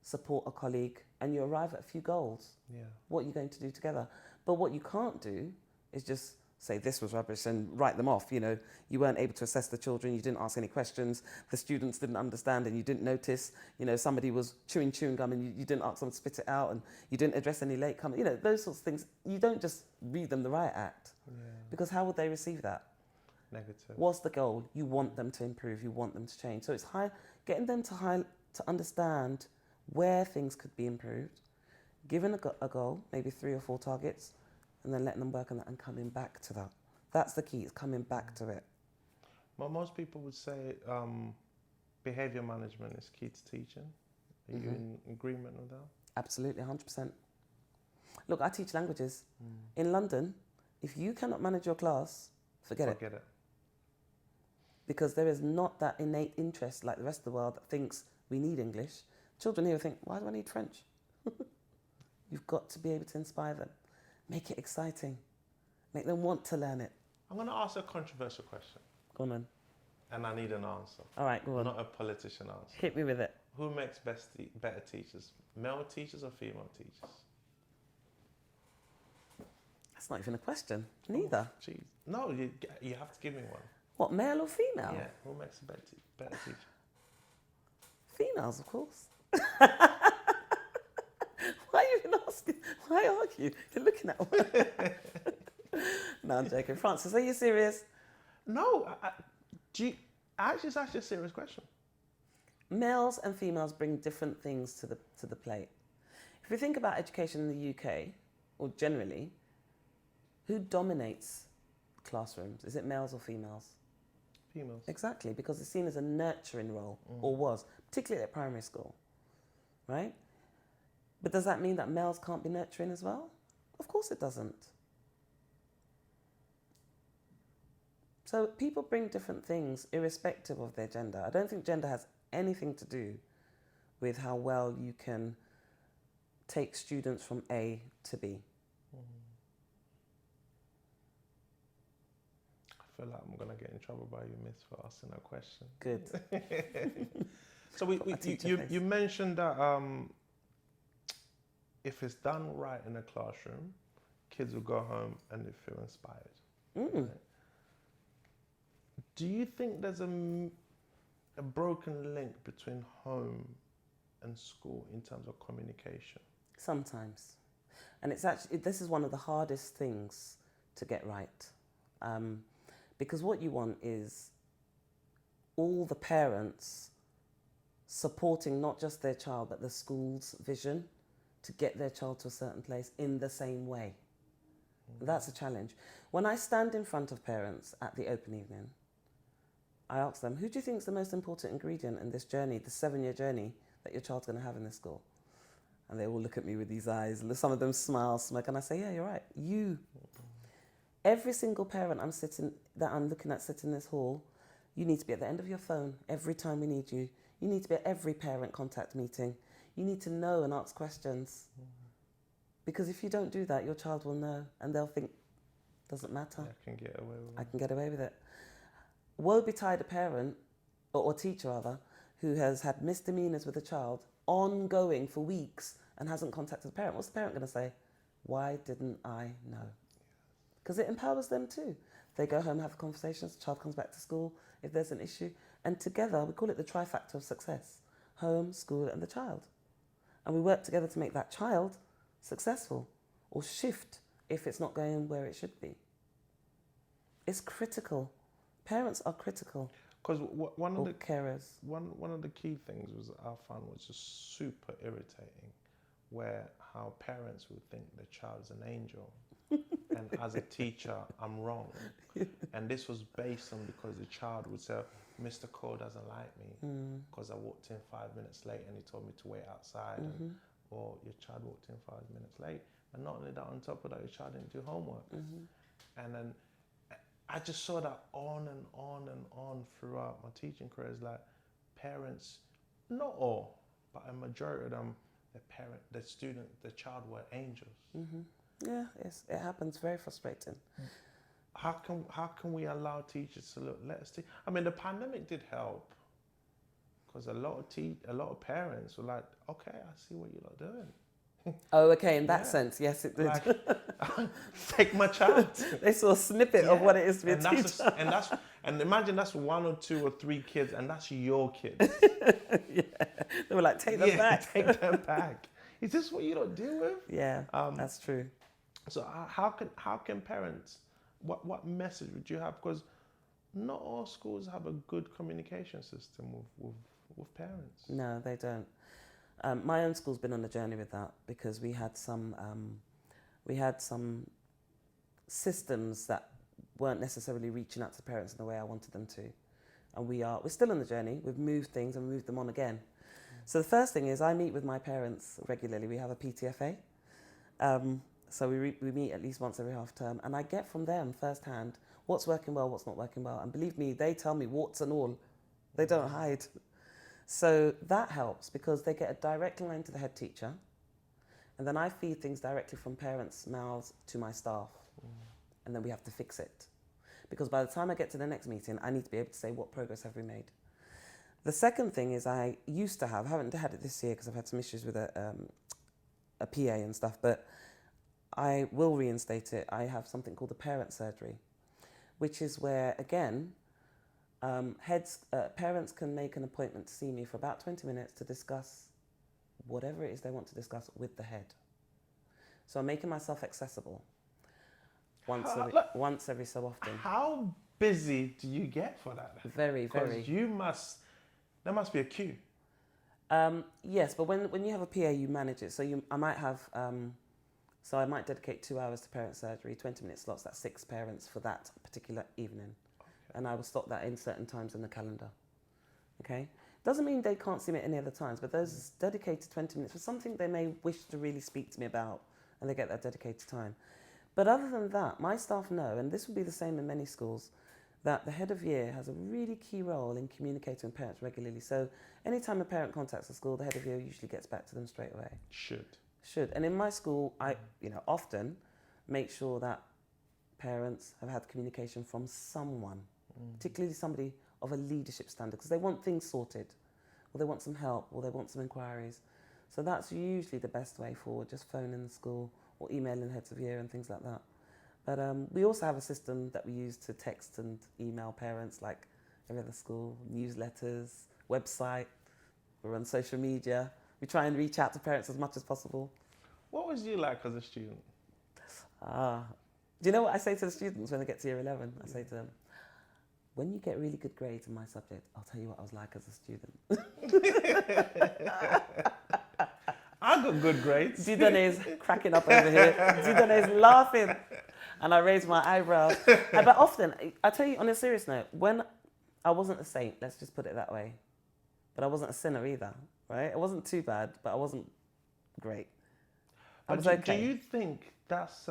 support a colleague, and you arrive at a few goals. Yeah. What you're going to do together. But what you can't do is just say this was rubbish and write them off. You know, you weren't able to assess the children, you didn't ask any questions, the students didn't understand and you didn't notice, you know, somebody was chewing gum and you didn't ask them to spit it out, and you didn't address any late comers. You know, those sorts of things. You don't just read them the riot act, because how would they receive that? Negative. What's the goal? You want them to improve, you want them to change. So it's getting them to understand where things could be improved, giving a goal, maybe 3 or 4 targets, and then letting them work on that and coming back to that. That's the key, it's coming back to it. Well, most people would say behavior management is key to teaching. Are you in agreement with that? Absolutely, 100%. Look, I teach languages. In London, if you cannot manage your class, forget it. Because there is not that innate interest like the rest of the world that thinks we need English. Children here think, why do I need French? You've got to be able to inspire them. Make it exciting. Make them want to learn it. I'm going to ask a controversial question. Go on then. And I need an answer. All right, go on. Not a politician answer. Hit me with it. Who makes better teachers? Male teachers or female teachers? That's not even a question. Neither. Oh, jeez. No, you have to give me one. What, male or female? Yeah, who makes a better teacher? Females, of course. Why are you even asking? Why argue? You're looking at me. No, I'm joking. Francis, are you serious? No, I actually it's actually a serious question. Males and females bring different things to the plate. If we think about education in the UK, or generally, who dominates classrooms? Is it males or females? Females. Exactly, because it's seen as a nurturing role, or was, particularly at primary school, right? But does that mean that males can't be nurturing as well? Of course it doesn't. So people bring different things irrespective of their gender. I don't think gender has anything to do with how well you can take students from A to B. I feel like I'm going to get in trouble by you, miss, for asking that question. Good. So you mentioned that if it's done right in a classroom, kids will go home and they feel inspired. Right? Do you think there's a broken link between home and school in terms of communication? Sometimes. And it's actually, this is one of the hardest things to get right. Because what you want is all the parents supporting not just their child, but the school's vision to get their child to a certain place in the same way. That's a challenge. When I stand in front of parents at the open evening, I ask them, who do you think is the most important ingredient in this journey, the 7-year journey that your child's going to have in this school? And they all look at me with these eyes. Some of them smile, smirk, and I say, yeah, you're right. You. Every single parent that I'm looking at sitting in this hall, you need to be at the end of your phone every time we need you. You need to be at every parent contact meeting. You need to know and ask questions. Because if you don't do that, your child will know, and they'll think, Doesn't matter. I can get away with it. I can get away with it. Woe betide a parent, or teacher rather, who has had misdemeanors with a child ongoing for weeks and hasn't contacted the parent. What's the parent going to say? Why didn't I know? Because it empowers them too. They go home, have conversations, the child comes back to school if there's an issue. And together, we call it the trifactor of success. Home, school, and the child. And we work together to make that child successful or shift if it's not going where it should be. It's critical. Parents are critical. Because one of the carers. One of the key things was I found was just super irritating, where how parents would think the child's an angel, and as a teacher I'm wrong, and this was based on because the child would say, Mr. Koh doesn't like me because I walked in 5 minutes late and he told me to wait outside, or your child walked in 5 minutes late, and not only that, on top of that, your child didn't do homework, and then I just saw that on and on and on throughout my teaching career. It's like parents, not all, but a majority of them, the child were angels. Yeah, it happens. Very frustrating. How can we allow teachers to let us teach? I mean, the pandemic did help because a lot of parents were like, okay, I see what you're not doing. Oh, okay. In that sense, yes, it did. Like, take my child. They saw a snippet of what it is to be a teacher. And imagine that's 1 or 2 or 3 kids, and that's your kids. Yeah, they were like, take them back. Take them back. Is this what you don't deal with? Yeah, that's true. So how can parents? What message would you have? Because not all schools have a good communication system with parents. No, they don't. My own school's been on a journey with that because we had some systems that weren't necessarily reaching out to parents in the way I wanted them to, and we're still on the journey. We've moved things and moved them on again. So the first thing is I meet with my parents regularly. We have a PTFA, so we meet at least once every half term, and I get from them firsthand what's working well, what's not working well, and believe me, they tell me warts and all. They don't hide. So that helps because they get a direct line to the head teacher, and then I feed things directly from parents' mouths to my staff, and then we have to fix it. Because by the time I get to the next meeting, I need to be able to say, what progress have we made? The second thing is I used to have, I haven't had it this year because I've had some issues with a PA and stuff, but I will reinstate it. I have something called the parent surgery, which is where, again, parents can make an appointment to see me for about 20 minutes to discuss whatever it is they want to discuss with the head. So I'm making myself accessible once every so often. How busy do you get for that? Very, very. Because there must be a queue. Yes, but when you have a PA, you manage it. So I might have, so I might dedicate 2 hours to parent surgery, 20-minute slots. That's 6 parents for that particular evening. And I will slot that in certain times in the calendar. Okay? Doesn't mean they can't see me at any other times, but those dedicated 20 minutes for something they may wish to really speak to me about, and they get that dedicated time. But other than that, my staff know, and this will be the same in many schools, that the head of year has a really key role in communicating with parents regularly. So anytime a parent contacts the school, the head of year usually gets back to them straight away. Should. And in my school, I often make sure that parents have had communication from someone, particularly somebody of a leadership standard, because they want things sorted, or they want some help, or they want some inquiries. So that's usually the best way forward, just phoning the school or emailing heads of year and things like that. But we also have a system that we use to text and email parents, like every other school, newsletters, website, we're on social media. We try and reach out to parents as much as possible. What was you like as a student? Do you know what I say to the students when they get to year 11? I say to them, when you get really good grades in my subject, I'll tell you what I was like as a student. I got good grades. Didone's cracking up over here. Didone's laughing. And I raise my eyebrows. But often, I tell you on a serious note, when I wasn't a saint, let's just put it that way, but I wasn't a sinner either, right? It wasn't too bad, but I wasn't great. But do you think that's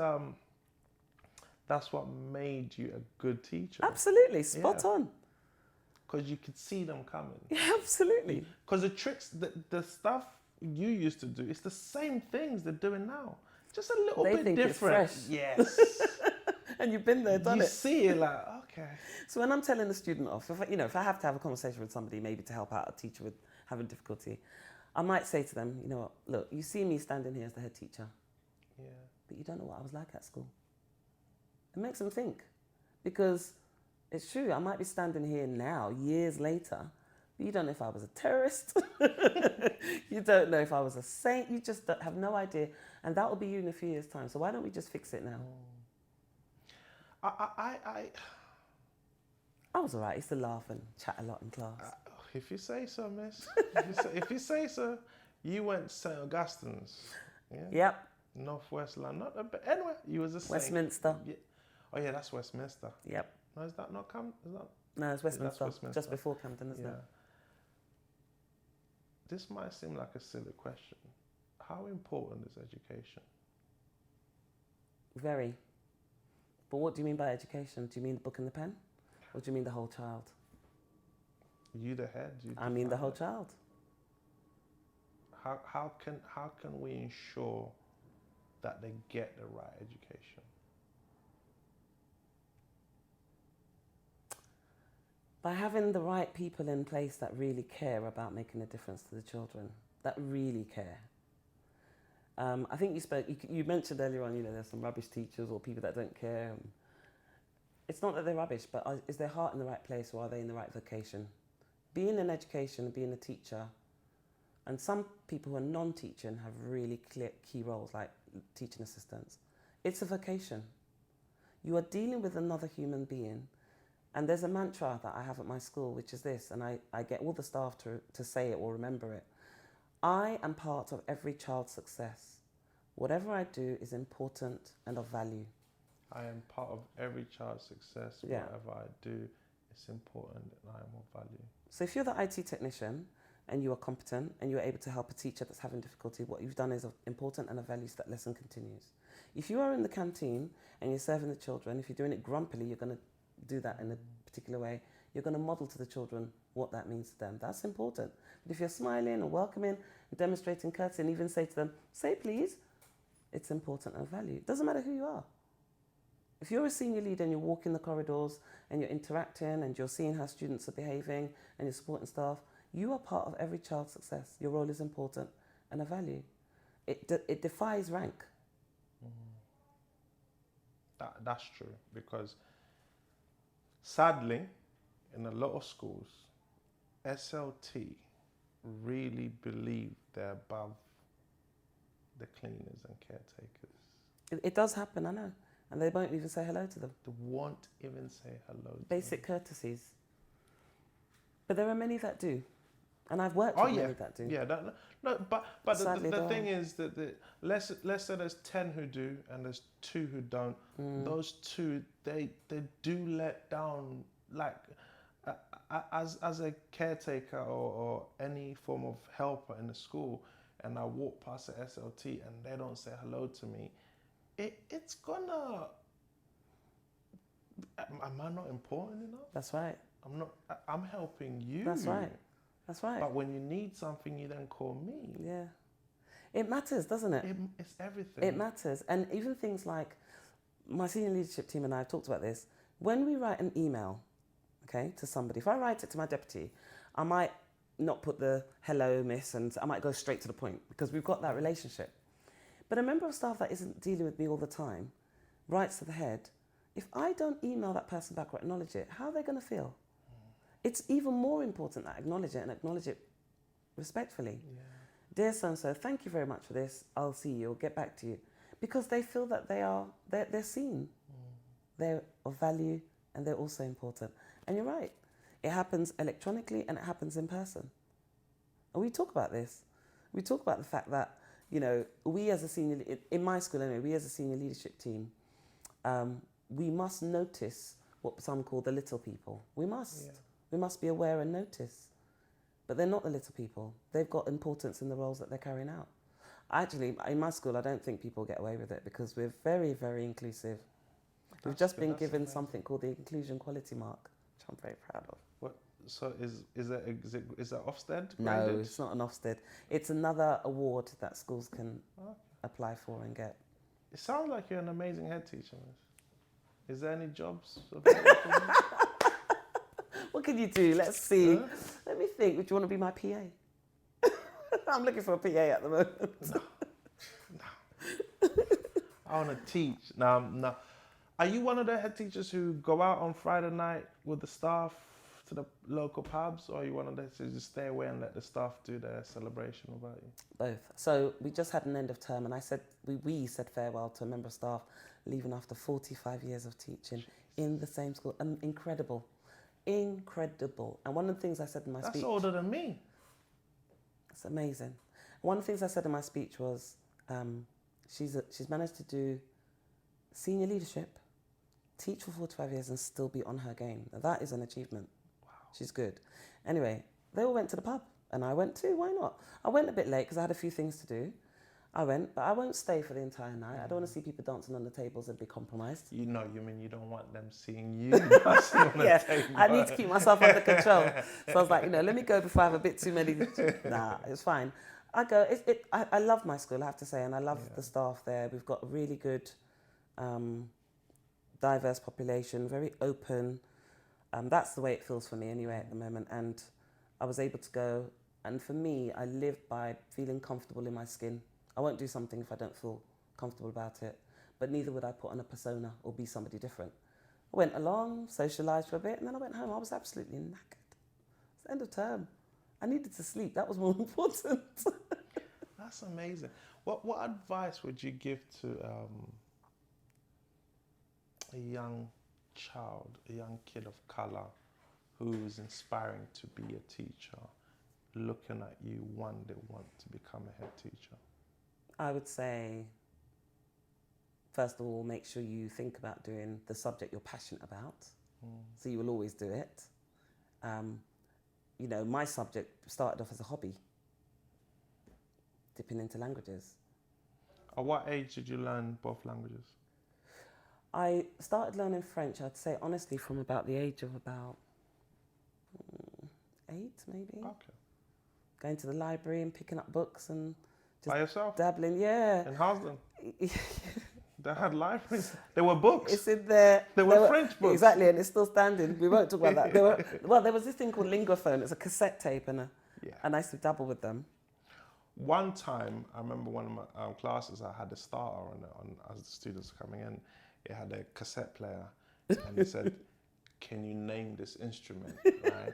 what made you a good teacher? Absolutely, spot on. Because you could see them coming. Yeah, absolutely. Because the tricks, the stuff you used to do, it's the same things they're doing now. Just a little bit different. It's fresh. Yes. And you've been there, done You it. see it like, okay. So when I'm telling a student off, if I have to have a conversation with somebody, maybe to help out a teacher with having difficulty, I might say to them, you know what, look, you see me standing here as the head teacher, Yeah. but you don't know what I was like at school. It makes them think, because it's true, I might be standing here now, years later, but you don't know if I was a terrorist. You don't know if I was a saint. You just have no idea. And that will be you in a few years' time. So why don't we just fix it now? I was all right. I used to laugh and chat a lot in class. If you say so, miss. If you say so, you went St. Augustine's. Yeah? Yep. Northwest London. Anyway, you was a saint. Westminster. Yeah. Oh yeah, that's Westminster. Yep. No, is that not Camden? No, it's Westminster. Westminster. Just before Camden, isn't it? This might seem like a silly question. How important is education? Very. But what do you mean by education? Do you mean the book and the pen? Or do you mean the whole child? You the head. I mean the whole child. How can we ensure that they get the right education? By having the right people in place that really care about making a difference to the children, that really care. I think you mentioned earlier on, there's some rubbish teachers or people that don't care. It's not that they're rubbish, but is their heart in the right place, or are they in the right vocation? Being in education, being a teacher, and some people who are non-teaching have really clear key roles like teaching assistants. It's a vocation. You are dealing with another human being. And there's a mantra that I have at my school, which is this, and I get all the staff to say it or remember it. I am part of every child's success. Whatever I do is important and of value. I am part of every child's success. Yeah. Whatever I do is important and I am of value. So if you're the IT technician and you are competent and you're able to help a teacher that's having difficulty, what you've done is important and of value, so that lesson continues. If you are in the canteen and you're serving the children, if you're doing it grumpily, you're going to do that in a particular way. You're going to model to the children what that means to them. That's important. But if you're smiling and welcoming and demonstrating courtesy and even say to them, say please, it's important and of value. It doesn't matter who you are. If you're a senior leader and you're walking the corridors and you're interacting and you're seeing how students are behaving and you're supporting staff, you are part of every child's success. Your role is important and of value. It defies rank. That's true, because sadly, in a lot of schools, SLT really believe they're above the cleaners and caretakers. It does happen, I know. And they won't even say hello to them. They won't even say hello to Basic them. courtesies. But there are many that do. And I've worked with many that do. Yeah, but the thing is that let's say there's 10 who do and there's 2 who don't. Those 2, they do let down, like as a caretaker or any form of helper in the school, and I walk past the SLT and they don't say hello to me, it's gonna. Am I not important enough? That's right. I'm not. I'm helping you. That's right. That's right. But when you need something, you then call me. Yeah. It matters, doesn't it? It's everything. It matters. And even things like my senior leadership team and I have talked about this. When we write an email, okay, to somebody, if I write it to my deputy, I might not put the hello, miss, and I might go straight to the point because we've got that relationship. But a member of staff that isn't dealing with me all the time writes to the head. If I don't email that person back or acknowledge it, how are they going to feel? It's even more important that I acknowledge it and acknowledge it respectfully. Yeah. Dear so-and-so, thank you very much for this. I'll see you or get back to you. Because they feel that they're seen. They're of value and they're also important. And you're right. It happens electronically and it happens in person. And we talk about this. We talk about the fact that, we as a senior, in my school anyway, we as a senior leadership team, we must notice what some call the little people. We must. Yeah. We must be aware and notice. But they're not the little people. They've got importance in the roles that they're carrying out. Actually, in my school, I don't think people get away with it because we're very, very inclusive. We've just been given something called the Inclusion Quality Mark, which I'm very proud of. What? So is that Ofsted? No, it's not an Ofsted. It's another award that schools can apply for and get. It sounds like you're an amazing head teacher, miss. Is there any jobs available for me? What can you do? Let's see. Huh? Let me think. Would you want to be my PA? I'm looking for a PA at the moment. I want to teach. No. Are you one of the head teachers who go out on Friday night with the staff to the local pubs, or are you one of those who just stay away and let the staff do their celebration without you? Both. So we just had an end of term, and I said we said farewell to a member of staff leaving after 45 years of teaching in the same school. Incredible. Incredible. And one of the things I said in my speech... That's older than me. It's amazing. One of the things I said in my speech was she's managed to do senior leadership, teach for 45 years and still be on her game. Now, that is an achievement. Wow. She's good. Anyway, they all went to the pub and I went too. Why not? I went a bit late because I had a few things to do. I went, but I won't stay for the entire night. I don't want to see people dancing on the tables and be compromised. You mean you don't want them seeing you dancing on the table? I need to keep myself under control. So I was like, let me go before I have a bit too many. Nah, it's fine. I go. I love my school, I have to say, and I love the staff there. We've got a really good, diverse population, very open. That's the way it feels for me anyway at the moment. And I was able to go. And for me, I live by feeling comfortable in my skin. I won't do something if I don't feel comfortable about it, but neither would I put on a persona or be somebody different. I went along, socialised for a bit, and then I went home. I was absolutely knackered. It's the end of term. I needed to sleep. That was more important. That's amazing. What advice would you give to a young child, a young kid of colour who is inspiring to be a teacher, looking at you one day want to become a head teacher? I would say, first of all, make sure you think about doing the subject you're passionate about. So you will always do it. My subject started off as a hobby, dipping into languages. At what age did you learn both languages? I started learning French, I'd say, honestly, from about the age of about 8, maybe. Okay. Going to the library and picking up books and just by yourself? Dabbling, yeah. In Harlem? They had libraries. There were books. It's in there. There were French books. Exactly, and it's still standing. We won't talk about that. There was this thing called Lingophone. It's a cassette tape, and I used to dabble with them. One time, I remember one of my classes, I had a starter on as the students were coming in. It had a cassette player, and it said, "Can you name this instrument?" Right?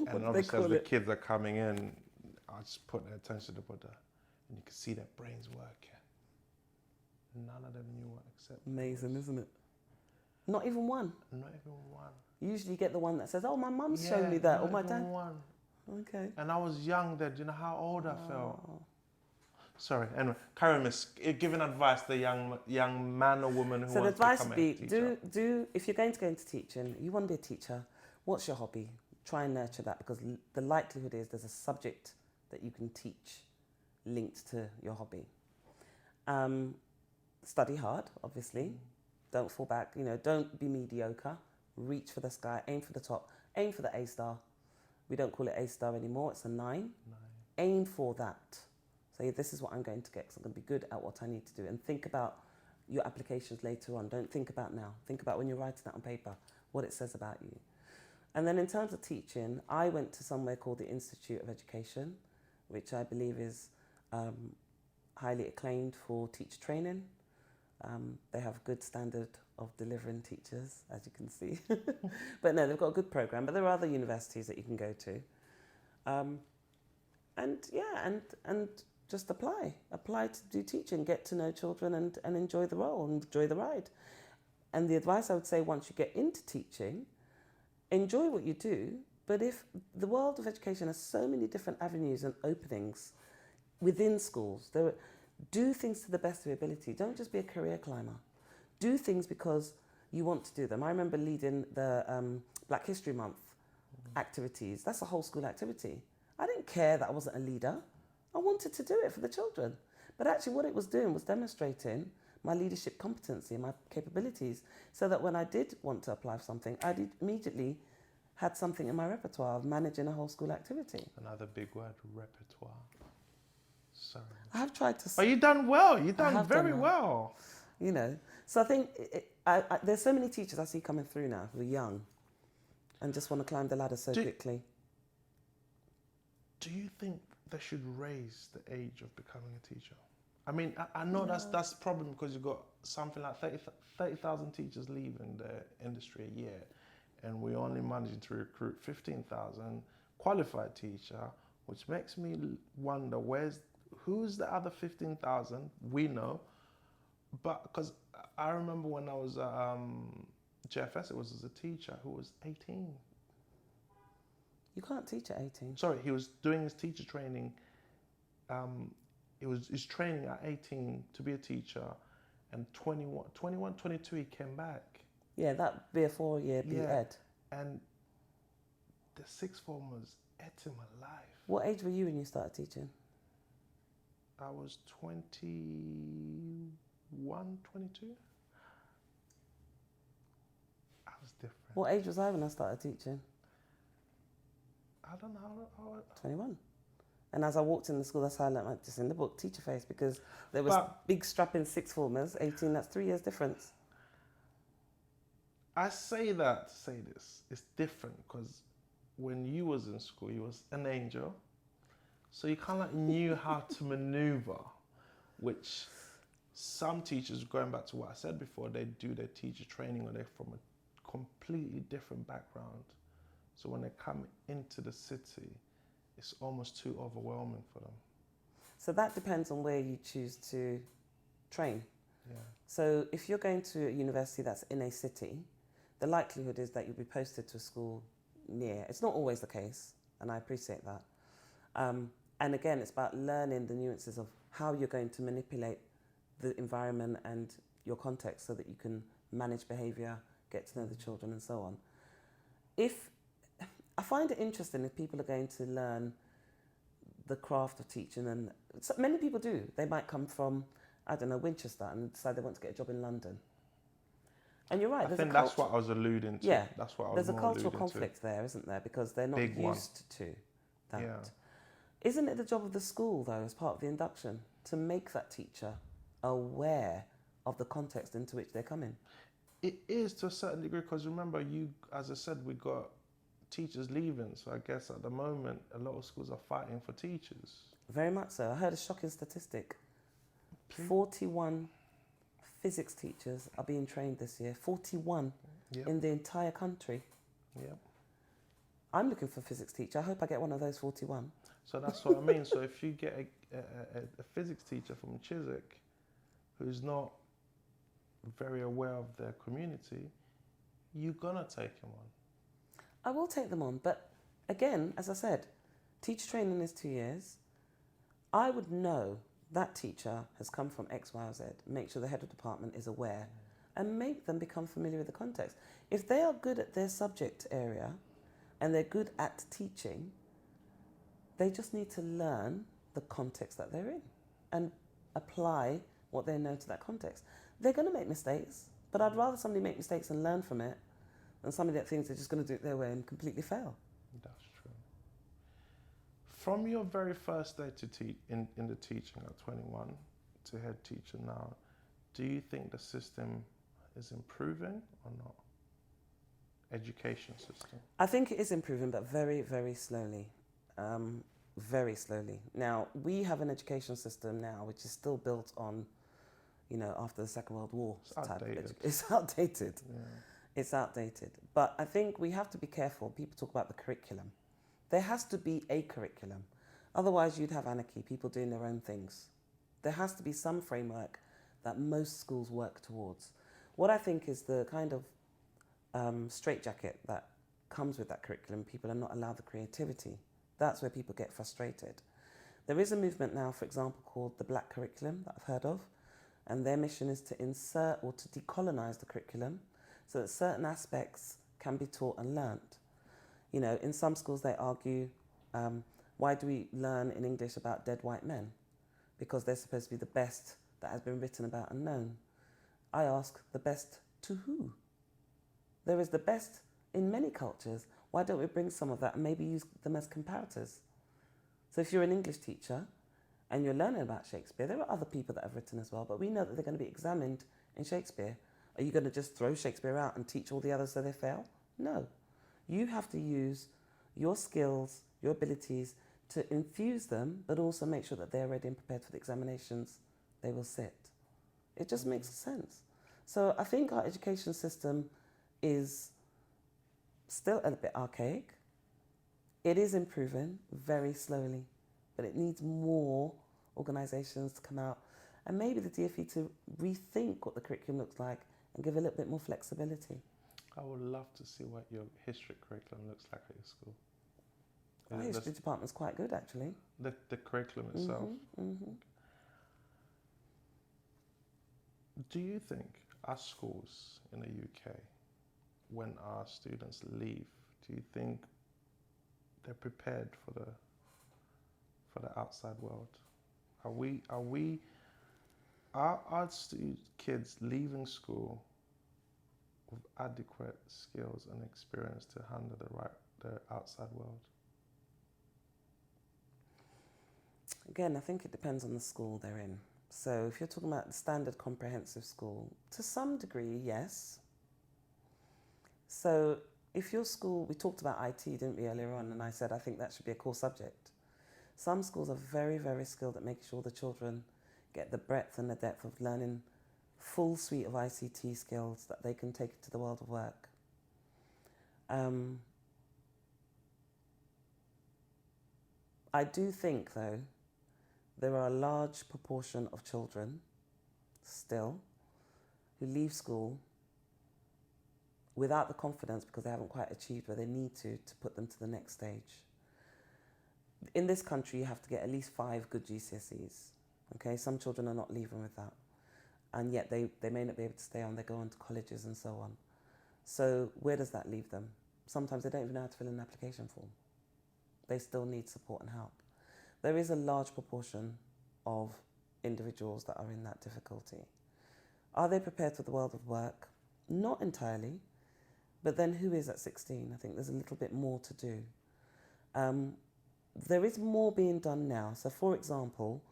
And obviously, as the kids are coming in, I just put their attention to the Buddha, and you could see their brains working. None of them knew what accept. Amazing, isn't it? Not even one. Not even one. You usually get the one that says, "Oh, my mum's shown me that," or my dad. One. Okay. And I was young then. Do you know how old I felt? Sorry. Anyway, Karen is giving advice to young man or woman who wants to become a teacher. do if you're going to go into teaching, you want to be a teacher. What's your hobby? Try and nurture that, because the likelihood is there's a subject that you can teach linked to your hobby. Study hard, obviously. Don't fall back. Don't be mediocre. Reach for the sky. Aim for the top. Aim for the A star. We don't call it A star anymore. It's a 9. Aim for that. Say, this is what I'm going to get, because I'm going to be good at what I need to do. And think about your applications later on. Don't think about now. Think about when you're writing that on paper, what it says about you. And then in terms of teaching, I went to somewhere called the Institute of Education, which I believe is highly acclaimed for teacher training. They have a good standard of delivering teachers, as you can see. But no, they've got a good program. But there are other universities that you can go to. And just apply to do teaching, get to know children and enjoy the role and enjoy the ride. And the advice I would say, once you get into teaching, enjoy what you do. But if the world of education has so many different avenues and openings within schools, do things to the best of your ability. Don't just be a career climber. Do things because you want to do them. I remember leading the Black History Month activities. That's a whole school activity. I didn't care that I wasn't a leader. I wanted to do it for the children. But actually what it was doing was demonstrating my leadership competency and my capabilities, so that when I did want to apply for something, I immediately had something in my repertoire of managing a whole school activity. Another big word, repertoire. Sorry. I have tried to... But you've done well. You've done very well. So I think there's so many teachers I see coming through now who are young and just want to climb the ladder so quickly. Do you think they should raise the age of becoming a teacher? I mean, I know that's the problem, because you've got something like 30,000 teachers leaving the industry a year, and we're only managing to recruit 15,000 qualified teacher, which makes me wonder who's the other 15,000? We know, but because I remember when I was JFS, it was as a teacher who was 18. You can't teach at 18. Sorry, he was doing his teacher training. His training at 18 to be a teacher, and 21, 22 he came back. Yeah, that'd be a 4-year B.Ed. And the sixth formers ate him alive. What age were you when you started teaching? I was 21, 22. I was different. What age was I when I started teaching? I don't know. 21. And as I walked in the school, that's how I learned just in the book, teacher face, because there was big strapping sixth formers, 18, that's 3 years difference. I say that to say this, it's different, because when you was in school, you was an angel. So you kind of knew how to maneuver, which some teachers, going back to what I said before, they do their teacher training or they're from a completely different background. So when they come into the city, it's almost too overwhelming for them. So that depends on where you choose to train. Yeah. So if you're going to a university that's in a city, the likelihood is that you'll be posted to a school near. It's not always the case, and I appreciate that. And again, it's about learning the nuances of how you're going to manipulate the environment and your context so that you can manage behaviour, get to know the children and so on. I find it interesting if people are going to learn the craft of teaching, and so many people do. They might come from, I don't know, Winchester and decide they want to get a job in London. And you're right. I think that's what I was alluding to. Yeah, that's what I was there's a cultural alluding conflict there, isn't there? Because they're not used to that. Yeah. Isn't it the job of the school, though, as part of the induction, to make that teacher aware of the context into which they're coming? It is to a certain degree, because remember, as I said, we got teachers leaving. So I guess at the moment, a lot of schools are fighting for teachers. Very much so. I heard a shocking statistic. 41 physics teachers are being trained this year. 41 in the entire country. Yeah. I'm looking for a physics teacher. I hope I get one of those 41. So that's what I mean. So if you get a physics teacher from Chiswick who's not very aware of their community, you're going to take him on. I will take them on. But again, as I said, teacher training is 2 years. I would know that teacher has come from X, Y, or Z. Make sure the head of department is aware and make them become familiar with the context. If they are good at their subject area and they're good at teaching, they just need to learn the context that they're in and apply what they know to that context. They're going to make mistakes, but I'd rather somebody make mistakes and learn from it than somebody that thinks they're just going to do it their way and completely fail. That's true. From your very first day to in the teaching at 21 to head teacher now, do you think the system is improving or not? Education system. I think it is improving, but very, very slowly. Very slowly. Now, we have an education system now which is still built on, after the Second World War. It's outdated. It's outdated. Yeah. It's outdated. But I think we have to be careful. People talk about the curriculum. There has to be a curriculum. Otherwise, you'd have anarchy, people doing their own things. There has to be some framework that most schools work towards. What I think is the kind of straitjacket that comes with that curriculum, people are not allowed the creativity. That's where people get frustrated. There is a movement now, for example, called the Black Curriculum that I've heard of, and their mission is to insert or to decolonise the curriculum so that certain aspects can be taught and learnt. In some schools they argue, why do we learn in English about dead white men? Because they're supposed to be the best that has been written about and known. I ask, the best to who? There is the best in many cultures. Why don't we bring some of that and maybe use them as comparators? So if you're an English teacher and you're learning about Shakespeare, there are other people that have written as well, but we know that they're going to be examined in Shakespeare. Are you going to just throw Shakespeare out and teach all the others so they fail? No. You have to use your skills, your abilities to infuse them, but also make sure that they're ready and prepared for the examinations they will sit. It just makes sense. So I think our education system is still a bit archaic. It is improving very slowly, but it needs more organisations to come out and maybe the DfE to rethink what the curriculum looks like and give a little bit more flexibility. I would love to see what your history curriculum looks like at your school. Our history department's quite good, actually. The curriculum itself. Do you think our schools in the UK, when our students leave, do you think they're prepared for the outside world? Are our kids leaving school with adequate skills and experience to handle the outside world? Again, I think it depends on the school they're in. So if you're talking about the standard comprehensive school, to some degree, yes. So if your school, we talked about IT, didn't we, earlier on, and I said I think that should be a core subject. Some schools are very, very skilled at making sure the children get the breadth and the depth of learning full suite of ICT skills that they can take into the world of work. I do think, though, there are a large proportion of children still who leave school without the confidence because they haven't quite achieved where they need to put them to the next stage. In this country, you have to get at least 5 good GCSEs. Okay, some children are not leaving with that. And yet they may not be able to stay on, they go on to colleges and so on. So where does that leave them? Sometimes they don't even know how to fill in an application form. They still need support and help. There is a large proportion of individuals that are in that difficulty. Are they prepared for the world of work? Not entirely, but then who is at 16? I think there's a little bit more to do. There is more being done now. So for example,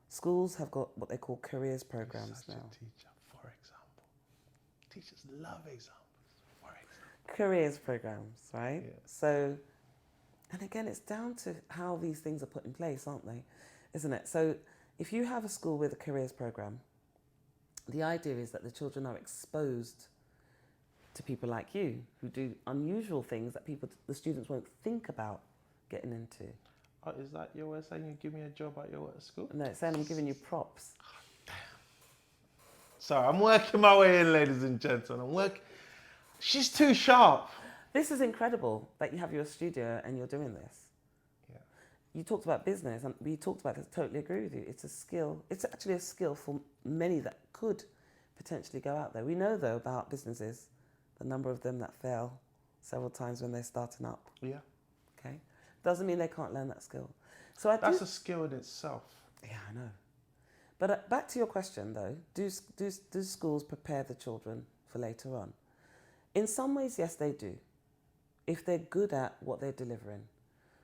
schools have got what they call careers programs now. A teacher, for example. Teachers love examples, for example. Careers programs, right? Yeah. So, and again, it's down to how these things are put in place, aren't they? Isn't it? So if you have a school with a careers program, the idea is that the children are exposed to people like you who do unusual things that the students won't think about getting into. Oh, is that your way of saying you give me a job at your work school? No, it's saying I'm giving you props. Damn. Sorry, I'm working my way in, ladies and gentlemen. She's too sharp. This is incredible that you have your studio and you're doing this. Yeah. You talked about business, and we talked about this. Totally agree with you. It's a skill. It's actually a skill for many that could potentially go out there. We know, though, about businesses, the number of them that fail several times when they're starting up. Yeah. Okay? Doesn't mean they can't learn that skill. So that's a skill in itself. Yeah, I know. But back to your question, though, do schools prepare the children for later on? In some ways, yes, they do, if they're good at what they're delivering.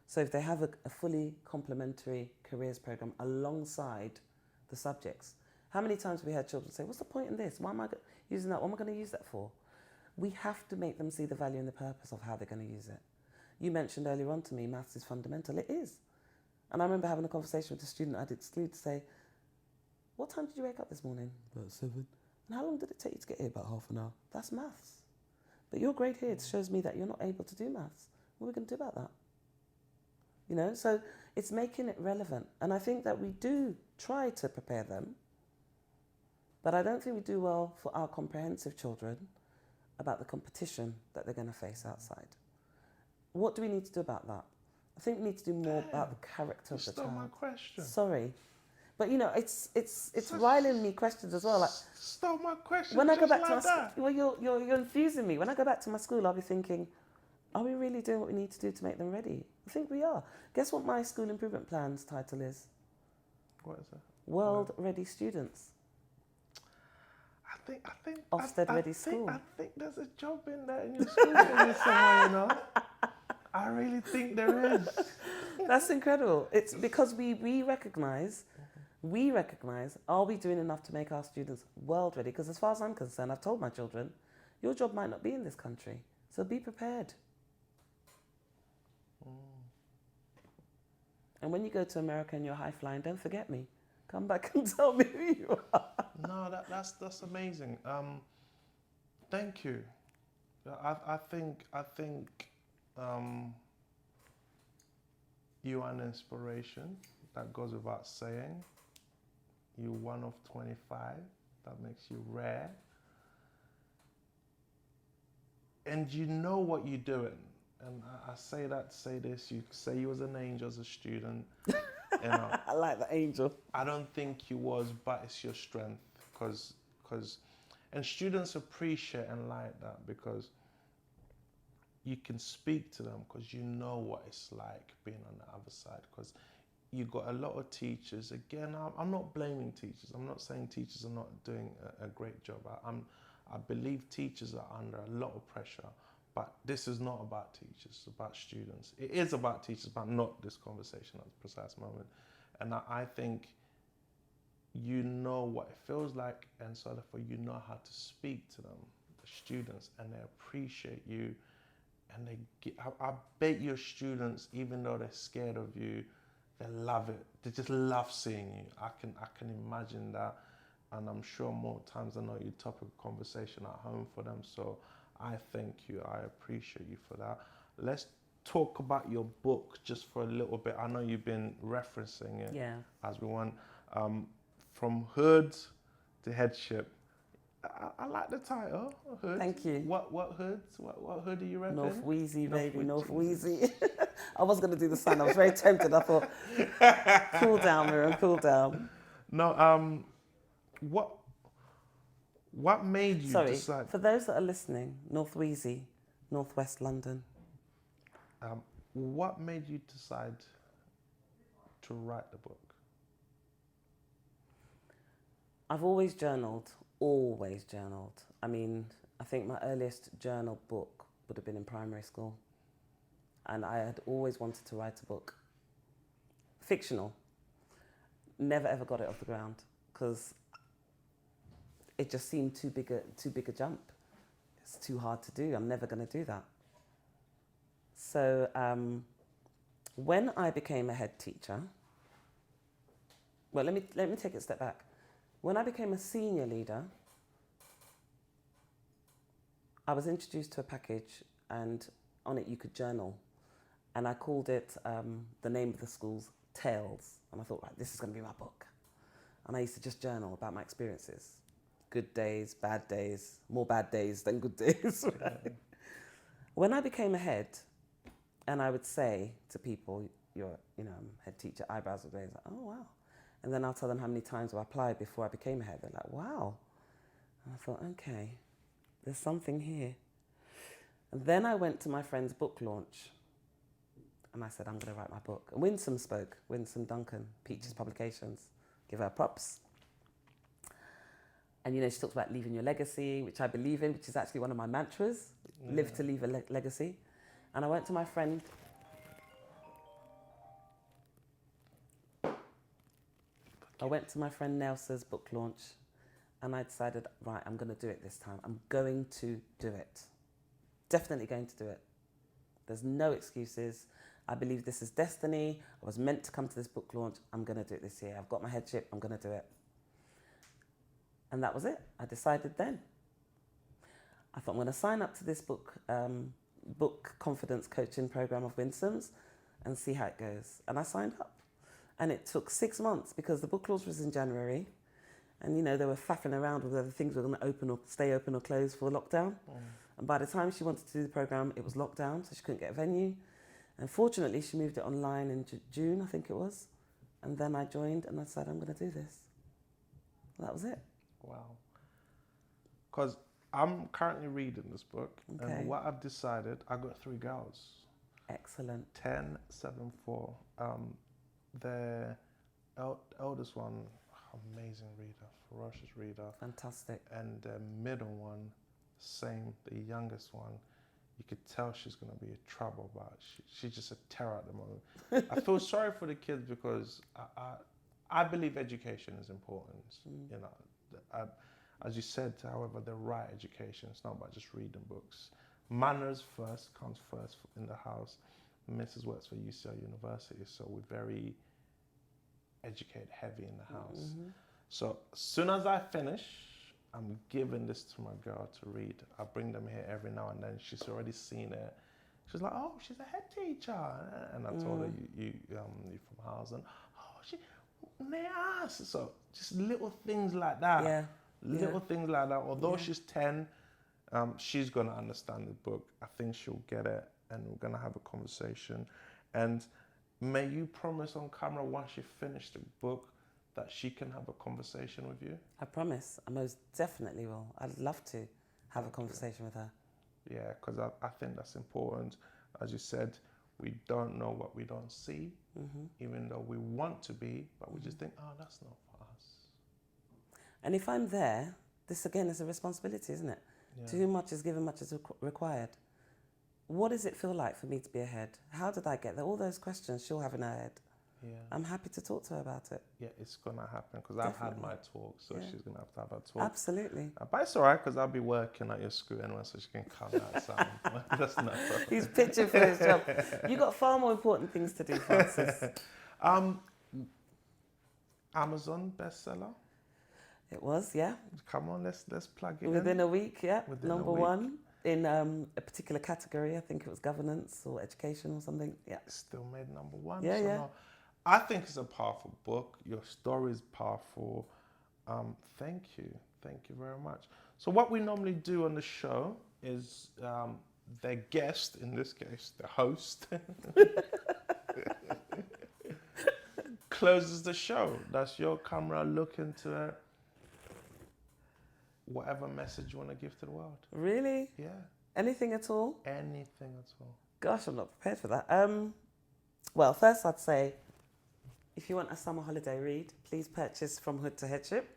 So if they have a fully complementary careers program alongside the subjects. How many times have we had children say, what's the point in this? Why am I using that? What am I going to use that for? We have to make them see the value and the purpose of how they're going to use it. You mentioned earlier on to me, maths is fundamental. It is. And I remember having a conversation with a student I'd exclude to say, what time did you wake up this morning? About 7. And how long did it take you to get here? About half an hour. That's maths. But your grade here shows me that you're not able to do maths. What are we going to do about that? You know, so it's making it relevant. And I think that we do try to prepare them, but I don't think we do well for our comprehensive children about the competition that they're going to face outside. What do we need to do about that? I think we need to do more about the character of the child. Stole my question. Sorry. But you know, it's riling me questions as well. Like, stole my question. When I go back like to my that. school, well, you're infusing me. When I go back to my school, I'll be thinking, are we really doing what we need to do to make them ready? I think we are. Guess what my school improvement plan's title is? What is it? World Ready Students. I think Ofsted Ready School. I think there's a job in there in your school somewhere, you know. I really think there is. That's incredible. It's because we recognise We recognise, are we doing enough to make our students world ready? Because as far as I'm concerned, I've told my children, your job might not be in this country, so be prepared. And when you go to America and you're high flying, don't forget me. Come back and tell me who you are. No, that's amazing. Thank you. I think you are an inspiration. That goes without saying. You're one of 25. That makes you rare. And you know what you're doing. And I say that to say this. You say you was an angel as a student. You know, I like the angel. I don't think you was, but it's your strength. And students appreciate and like that because you can speak to them because you know what it's like being on the other side. Because you got a lot of teachers. Again, I'm not blaming teachers. I'm not saying teachers are not doing a great job. I believe teachers are under a lot of pressure. But this is not about teachers, it's about students. It is about teachers, but not this conversation at the precise moment. And I think you know what it feels like, and so therefore you know how to speak to them, the students, and they appreciate you. And I bet your students, even though they're scared of you, they love it. They just love seeing you. I can imagine that, and I'm sure more times than not you topic of conversation at home for them. So I thank you. I appreciate you for that. Let's talk about your book just for a little bit. I know you've been referencing it as we went. From hood to headship. I like the title, hood. Thank you. What hoods? What hood are you repping? North Wheezy, baby, North Wheezy. I was going to do the sign. I was very tempted. I thought, cool down, Miriam, cool down. No, what made you Sorry, decide? for those that are listening, North Wheezy, Northwest London. What made you decide to write the book? I've always journaled. I mean, I think my earliest journal book would have been in primary school. And I had always wanted to write a book. Fictional. Never ever got it off the ground because it just seemed too big a jump. It's too hard to do. I'm never going to do that. So when I became a head teacher, well, let me take it a step back. When I became a senior leader, I was introduced to a package, and on it you could journal. And I called it, the name of the school's Tales. And I thought, right, this is going to be my book. And I used to just journal about my experiences. Good days, bad days, more bad days than good days. Right? When I became a head, and I would say to people, you're, head teacher, eyebrows would raise, like, oh, wow. And then I'll tell them how many times I applied before I became a head. They're like, wow. And I thought, okay, there's something here. And then I went to my friend's book launch. And I said, I'm going to write my book. And Winsome spoke, Winsome Duncan, Peaches Publications. Give her props. And, she talks about leaving your legacy, which I believe in, which is actually one of my mantras, live to leave a legacy. And I went to my friend. I went to my friend Nelsa's book launch, and I decided, right, I'm going to do it this time. I'm going to do it. Definitely going to do it. There's no excuses. I believe this is destiny. I was meant to come to this book launch. I'm going to do it this year. I've got my headship. I'm going to do it. And that was it. I decided then. I thought I'm going to sign up to this book confidence coaching program of Winsome's and see how it goes. And I signed up. And it took 6 months because the book launch was in January. And, they were faffing around with whether things were going to open or stay open or close for lockdown. And by the time she wanted to do the program, it was locked down, so she couldn't get a venue. And fortunately, she moved it online in June, I think it was. And then I joined and I said, I'm going to do this. And that was it. Wow. Because I'm currently reading this book. Okay. And what I've decided, I've got 3 girls. Excellent. 10, 7, 4. The eldest one, amazing reader, ferocious reader. Fantastic. And the middle one, same. The youngest one, you could tell she's going to be a trouble, but she's just a terror at the moment. I feel sorry for the kids because I believe education is important. You know, as you said, however, the right education. It's not about just reading books. Manners first comes first in the house. Mrs. works for UCL University, so we're very educate heavy in the house. So as soon as I finish, I'm giving this to my girl to read. I bring them here every now and then. She's already seen it. She's like, oh, she's a head teacher. And I told her, you're from Housen. Oh, she, Neas. So just little things like that. Yeah. Little things like that. Although she's 10, she's going to understand the book. I think she'll get it, and we're going to have a conversation. And may you promise on camera once you finish the book that she can have a conversation with you? I promise. I most definitely will. I'd love to have a conversation with her. Yeah, because I think that's important. As you said, we don't know what we don't see, even though we want to be, but we just think, oh, that's not for us. And if I'm there, this again is a responsibility, isn't it? Yeah. To whom much is given, much is required. What does it feel like for me to be ahead? How did I get there? All those questions she'll have in her head. Yeah. I'm happy to talk to her about it. Yeah, it's going to happen because I've had my talk, so she's going to have her talk. Absolutely. But it's all right because I'll be working at your school anyway, so she can come outside. That's not problem. He's pitching for his job. You've got far more important things to do, Francis. Amazon bestseller. It was, yeah. Come on, let's plug it Within a week, yeah. Within Number a week. one in a particular category. I think it was governance or education or something. Yeah. Still made number one. Yeah, so yeah. No, I think it's a powerful book. Your story is powerful. Thank you very much. So what we normally do on the show is the guest, in this case, the host, closes the show. That's your camera. Look into it. Whatever message you want to give to the world. Really? Yeah. Anything at all? Anything at all. Gosh, I'm not prepared for that. Well, first I'd say, if you want a summer holiday read, please purchase From Hood to Headship.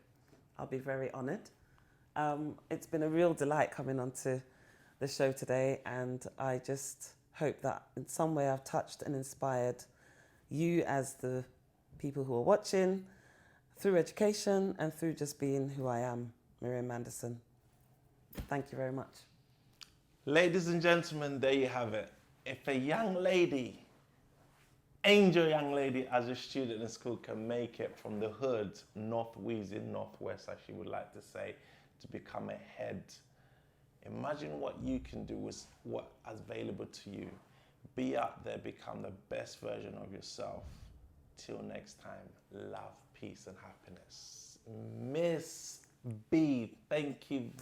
I'll be very honoured. It's been a real delight coming onto the show today, and I just hope that in some way I've touched and inspired you as the people who are watching through education and through just being who I am, Miriam Manderson. Thank you very much. Ladies and gentlemen, there you have it. If a young lady, angel young lady as a student in school can make it from the hood, North Wheezy, Northwest, as she would like to say, to become a head, imagine what you can do with what is available to you. Be out there, become the best version of yourself. Till next time, love, peace, and happiness. Miss B, thank you